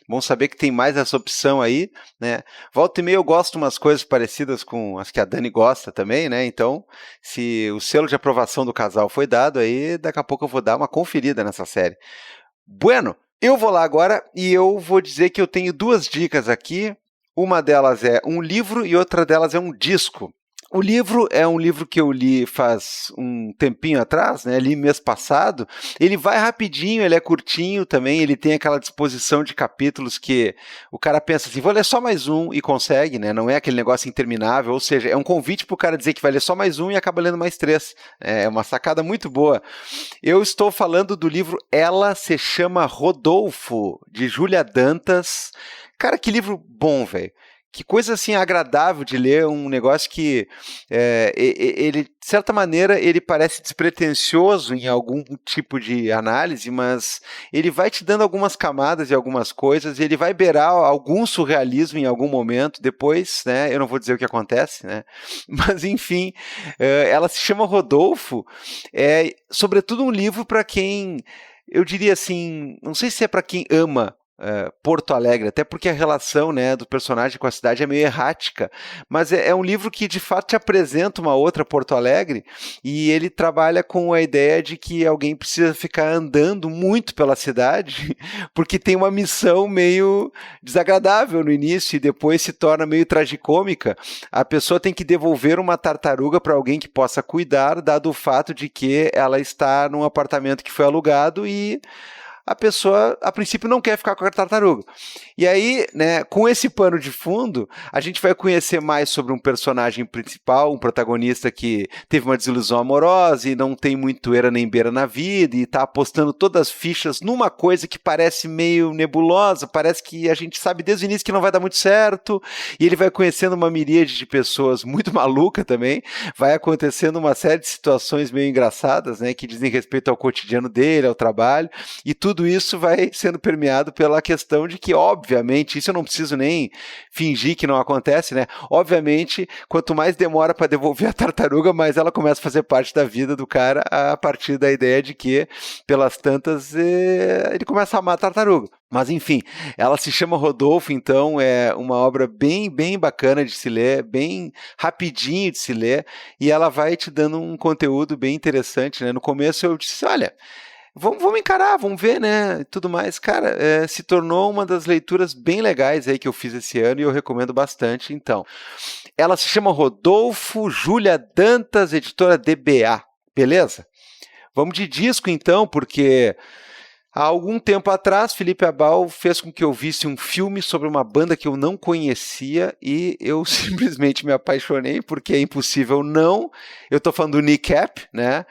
Bom saber que tem mais essa opção aí, né? Volta e meia eu gosto de umas coisas parecidas com as que a Dani gosta também, né? Então, se o selo de aprovação do casal foi dado, aí daqui a pouco eu vou dar uma conferida nessa série. Bueno, eu vou lá agora e eu vou dizer que eu tenho 2 dicas aqui. Uma delas é um livro e outra delas é um disco. O livro é um livro que eu li faz um tempinho atrás, né? Li mês passado. Ele vai rapidinho, ele é curtinho também, ele tem aquela disposição de capítulos que o cara pensa assim, vou ler só mais um e consegue, né? Não é aquele negócio interminável, ou seja, é um convite para o cara dizer que vai ler só mais um e acaba lendo mais 3. É uma sacada muito boa. Eu estou falando do livro Ela Se Chama Rodolfo, de Júlia Dantas. Cara, que livro bom, velho. Que coisa assim agradável de ler, um negócio que ele, de certa maneira, ele parece despretensioso em algum tipo de análise, mas ele vai te dando algumas camadas e algumas coisas, e ele vai beirar algum surrealismo em algum momento, depois, né, eu não vou dizer o que acontece, né, mas enfim, Ela Se Chama Rodolfo, é sobretudo um livro para quem, eu diria assim, não sei se é para quem ama Porto Alegre, até porque a relação, né, do personagem com a cidade é meio errática, mas é um livro que de fato te apresenta uma outra Porto Alegre e ele trabalha com a ideia de que alguém precisa ficar andando muito pela cidade porque tem uma missão meio desagradável no início e depois se torna meio tragicômica. A pessoa tem que devolver uma tartaruga para alguém que possa cuidar, dado o fato de que ela está num apartamento que foi alugado e a pessoa, a princípio, não quer ficar com a tartaruga. E aí, né, com esse pano de fundo, a gente vai conhecer mais sobre um personagem principal, um protagonista que teve uma desilusão amorosa e não tem muito era nem beira na vida e tá apostando todas as fichas numa coisa que parece meio nebulosa, parece que a gente sabe desde o início que não vai dar muito certo, e ele vai conhecendo uma miríade de pessoas muito maluca também, vai acontecendo uma série de situações meio engraçadas, né, que dizem respeito ao cotidiano dele, ao trabalho, e tudo isso vai sendo permeado pela questão de que, obviamente, isso eu não preciso nem fingir que não acontece, né? Obviamente, quanto mais demora para devolver a tartaruga, mais ela começa a fazer parte da vida do cara, a partir da ideia de que, pelas tantas, ele começa a amar a tartaruga. Mas, enfim, ela se chama Rodolfo, então é uma obra bem, bem bacana de se ler, bem rapidinho de se ler, e ela vai te dando um conteúdo bem interessante, né? No começo eu disse, olha, vamos encarar, vamos ver, né, tudo mais. Cara, se tornou uma das leituras bem legais aí que eu fiz esse ano e eu recomendo bastante, então. Ela se chama Rodolfo, Júlia Dantas, editora DBA, beleza? Vamos de disco, então, porque há algum tempo atrás, Felipe Abal fez com que eu visse um filme sobre uma banda que eu não conhecia e eu simplesmente me apaixonei, porque é impossível não. Eu estou falando do Kneecap, né?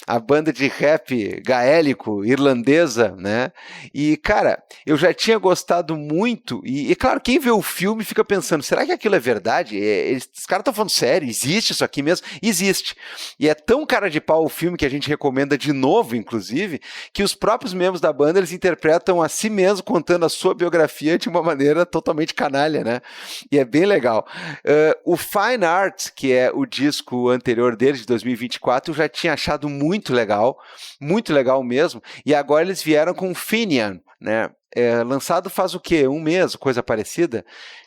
A banda de rap gaélico, irlandesa, né? E, cara, eu já tinha gostado muito e claro, quem vê o filme fica pensando, será que aquilo é verdade? Os caras estão falando sério? Existe isso aqui mesmo? Existe. E é tão cara de pau o filme que a gente recomenda de novo, inclusive, que os próprios membros da banda, eles interpretam a si mesmos contando a sua biografia de uma maneira totalmente canalha, né? E é bem legal. O Fine Art, que é o disco anterior deles, de 2024, eu já tinha achado muito legal mesmo, e agora eles vieram com o Finian, né? Lançado faz o quê? Um mês, coisa parecida.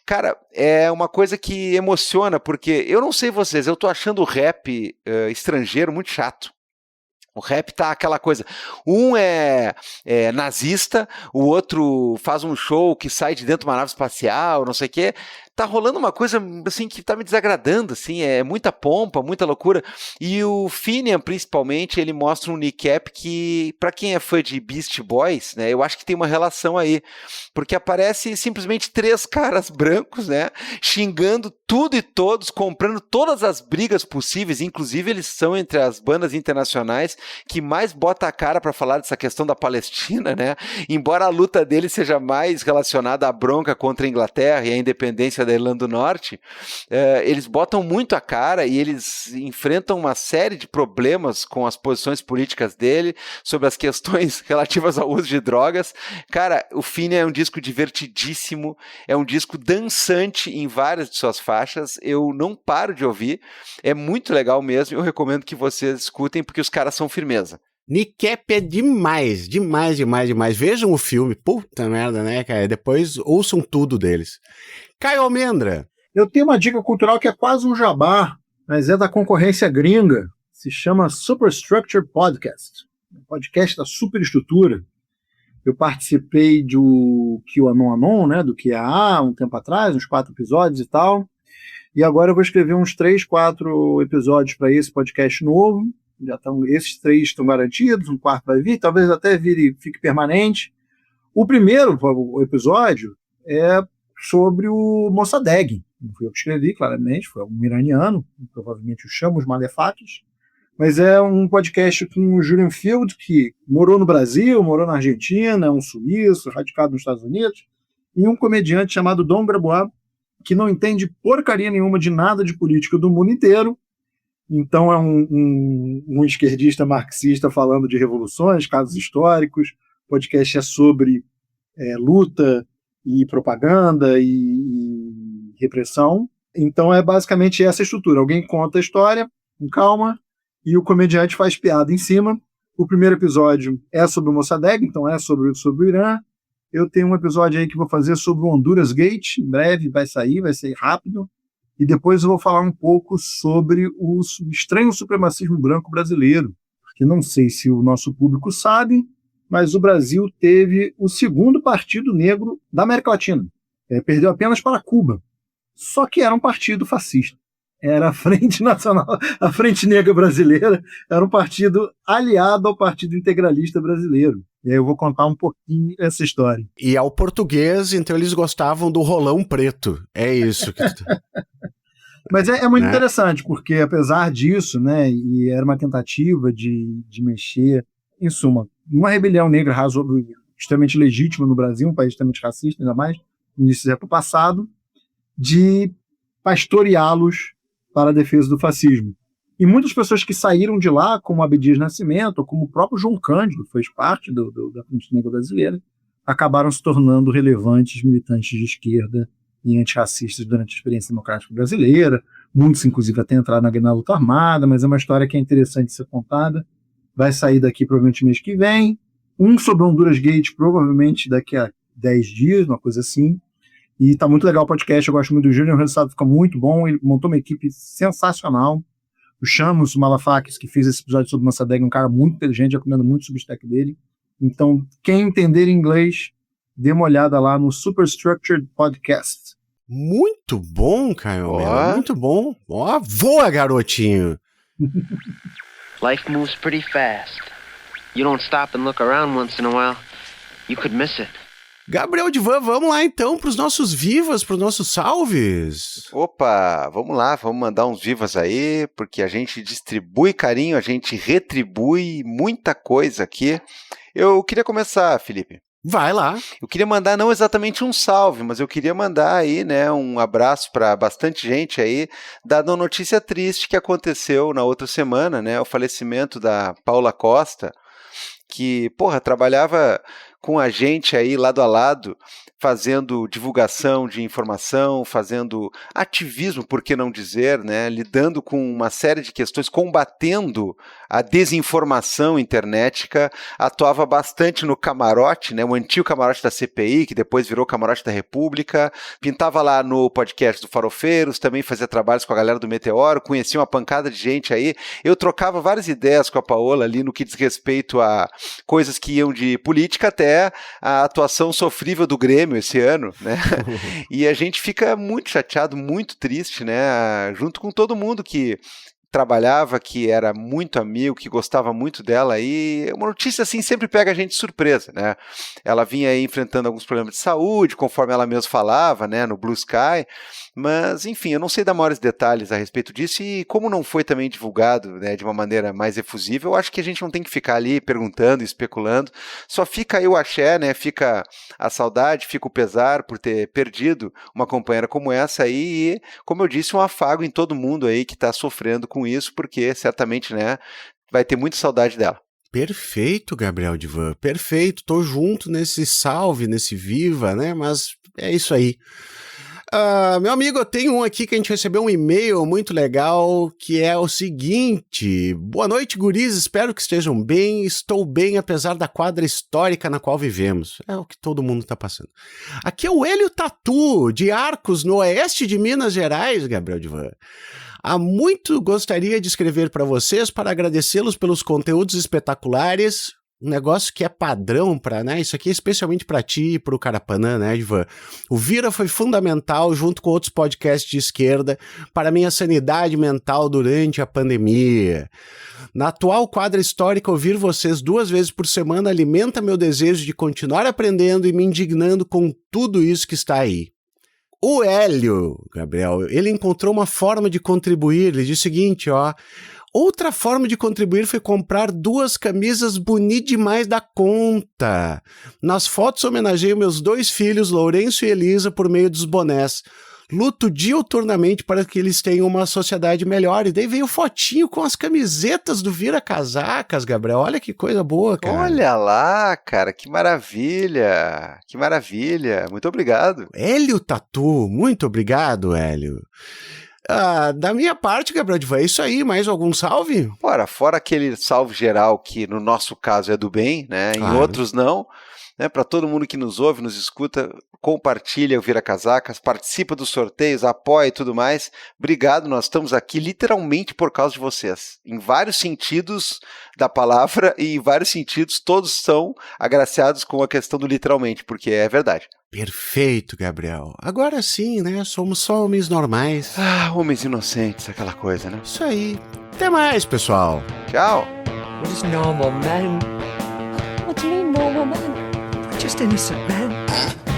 Cara, é uma coisa que emociona, porque eu não sei vocês, eu tô achando o rap estrangeiro muito chato. O rap tá aquela coisa, um é nazista, o outro faz um show que sai de dentro de uma nave espacial, não sei o quê. Tá rolando uma coisa assim que tá me desagradando, assim, é muita pompa, muita loucura. E o Finian, principalmente, ele mostra um Kneecap que, pra quem é fã de Beast Boys, né, eu acho que tem uma relação aí, porque aparece simplesmente 3 caras brancos, né, xingando tudo e todos, comprando todas as brigas possíveis, inclusive eles são entre as bandas internacionais que mais bota a cara pra falar dessa questão da Palestina, né, embora a luta deles seja mais relacionada à bronca contra a Inglaterra e à independência da Irlanda do Norte, eles botam muito a cara e eles enfrentam uma série de problemas com as posições políticas dele, sobre as questões relativas ao uso de drogas. Cara, o Finian é um disco divertidíssimo, é um disco dançante em várias de suas faixas, eu não paro de ouvir, é muito legal mesmo, eu recomendo que vocês escutem, porque os caras são firmeza. Kneecap é demais. Vejam o filme, puta merda, né, cara? Depois ouçam tudo deles. Caio Almendra. Eu tenho uma dica cultural que é quase um jabá, mas é da concorrência gringa. Se chama Superstructure Podcast. Um podcast da Superestrutura. Eu participei do QAnon, né, do QAA, um tempo atrás, uns 4 episódios e tal. E agora eu vou escrever uns 3, 4 episódios para esse podcast novo. Esses 3 estão garantidos, um 4º vai vir, talvez até fique permanente. O primeiro episódio é sobre o Mossadegh. Não fui eu que escrevi, claramente, foi um iraniano, provavelmente o chama os Malefakis, mas é um podcast com o Julian Field, que morou no Brasil, morou na Argentina, é um suíço, radicado nos Estados Unidos, e um comediante chamado Dom Grabois, que não entende porcaria nenhuma de nada de política do mundo inteiro. Então é um esquerdista marxista falando de revoluções, casos históricos. O podcast é sobre luta e propaganda e repressão. Então é basicamente essa estrutura. Alguém conta a história com calma e o comediante faz piada em cima. O primeiro episódio é sobre o Mossadegh, então é sobre o Irã. Eu tenho um episódio aí que vou fazer sobre o Honduras Gate, em breve vai sair rápido. E depois eu vou falar um pouco sobre o estranho supremacismo branco brasileiro, porque não sei se o nosso público sabe, mas o Brasil teve o segundo partido negro da América Latina. Perdeu apenas para Cuba. Só que era um partido fascista. era a Frente Nacional, a Frente Negra Brasileira, era um partido aliado ao Partido Integralista Brasileiro. E aí eu vou contar um pouquinho essa história. E ao português, então eles gostavam do rolão preto. É isso que tu... Mas é muito interessante, porque apesar disso, né, e era uma tentativa de mexer, em suma, uma rebelião negra extremamente legítima no Brasil, um país extremamente racista, ainda mais no início do século passado, de pastoreá-los para a defesa do fascismo. E muitas pessoas que saíram de lá, como Abdias Nascimento, ou como o próprio João Cândido, que fez parte da Frente Negra Brasileira, acabaram se tornando relevantes militantes de esquerda e antirracistas durante a experiência democrática brasileira. Muitos, inclusive, até entraram na luta armada, mas é uma história que é interessante de ser contada. Vai sair daqui provavelmente mês que vem. Um sobre Honduras Gate, provavelmente daqui a 10 dias, uma coisa assim. E tá muito legal o podcast, eu gosto muito do Júnior, o resultado fica muito bom, ele montou uma equipe sensacional. O Chamos Malafakis, que fez esse episódio sobre Mossadegh, é um cara muito inteligente, recomendo muito o Substack dele. Então, quem entender inglês, dê uma olhada lá no Superstructured Podcast. Muito bom, Caio, muito bom. Ó, voa, garotinho. Life moves pretty fast. You don't stop and look around once in a while, you could miss it. Gabriel Divan, vamos lá então para os nossos vivas, para os nossos salves. Opa, vamos lá, vamos mandar uns vivas aí, porque a gente distribui carinho, a gente retribui muita coisa aqui. Eu queria começar, Felipe. Vai lá. Eu queria mandar não exatamente um salve, mas eu queria mandar aí, né, um abraço para bastante gente aí, dada uma notícia triste que aconteceu na outra semana, né, o falecimento da Paula Costa, que, trabalhava com a gente aí lado a lado, fazendo divulgação de informação, fazendo ativismo, por que não dizer, né? Lidando com uma série de questões, combatendo a desinformação internética, atuava bastante no camarote, né? O antigo camarote da CPI, que depois virou camarote da República, pintava lá no podcast do Farofeiros, também fazia trabalhos com a galera do Meteoro, conhecia uma pancada de gente aí, eu trocava várias ideias com a Paola ali no que diz respeito a coisas que iam de política até a atuação sofrível do Grêmio esse ano, né? E a gente fica muito chateado, muito triste, né? Junto com todo mundo que trabalhava, que era muito amigo, que gostava muito dela, e uma notícia assim sempre pega a gente de surpresa, né? Ela vinha aí enfrentando alguns problemas de saúde, conforme ela mesma falava, né, no Blue Sky, mas enfim, eu não sei dar maiores detalhes a respeito disso, e como não foi também divulgado, né, de uma maneira mais efusiva, eu acho que a gente não tem que ficar ali perguntando, especulando, só fica aí o axé, né, fica a saudade, fica o pesar por ter perdido uma companheira como essa aí, e, como eu disse, um afago em todo mundo aí que está sofrendo com isso, porque certamente, né, vai ter muita saudade dela. Perfeito, Gabriel Divan, perfeito, tô junto nesse salve, nesse viva, né, mas é isso aí. Meu amigo, eu tenho um aqui que a gente recebeu um e-mail muito legal, que é o seguinte: boa noite, guris, espero que estejam bem, estou bem apesar da quadra histórica na qual vivemos. É o que todo mundo está passando. Aqui é o Hélio Tatu, de Arcos, no oeste de Minas Gerais, Gabriel Divan. Há muito gostaria de escrever para vocês para agradecê-los pelos conteúdos espetaculares. Um negócio que é padrão para, né? Isso aqui é especialmente para ti e para o Carapanã, né, Ivan? O Vira foi fundamental, junto com outros podcasts de esquerda, para minha sanidade mental durante a pandemia. Na atual quadra histórica, ouvir vocês 2 vezes por semana alimenta meu desejo de continuar aprendendo e me indignando com tudo isso que está aí. O Hélio, Gabriel, ele encontrou uma forma de contribuir. Ele diz o seguinte, ó: outra forma de contribuir foi comprar 2 camisas bonitas demais da conta. Nas fotos homenageio meus 2 filhos, Lourenço e Elisa, por meio dos bonés. Luto diuturnamente para que eles tenham uma sociedade melhor. E daí veio fotinho com as camisetas do Vira Casacas, Gabriel. Olha que coisa boa, cara. Olha lá, cara, que maravilha. Que maravilha. Muito obrigado. Hélio Tatu, muito obrigado, Hélio. Da minha parte, Gabriel Divan, é isso aí. Mais algum salve? Fora aquele salve geral que no nosso caso é do bem, né? Claro. Em outros não. Né, para todo mundo que nos ouve, nos escuta, compartilha o Vira Casacas, participa dos sorteios, apoia e tudo mais. Obrigado, nós estamos aqui literalmente por causa de vocês. Em vários sentidos da palavra e em vários sentidos todos são agraciados com a questão do literalmente, porque é verdade. Perfeito, Gabriel. Agora sim, né? Somos só homens normais. Ah, homens inocentes, aquela coisa, né? Isso aí. Até mais, pessoal. Tchau. We're just normal men. What do you mean, normal man? We're just innocent men.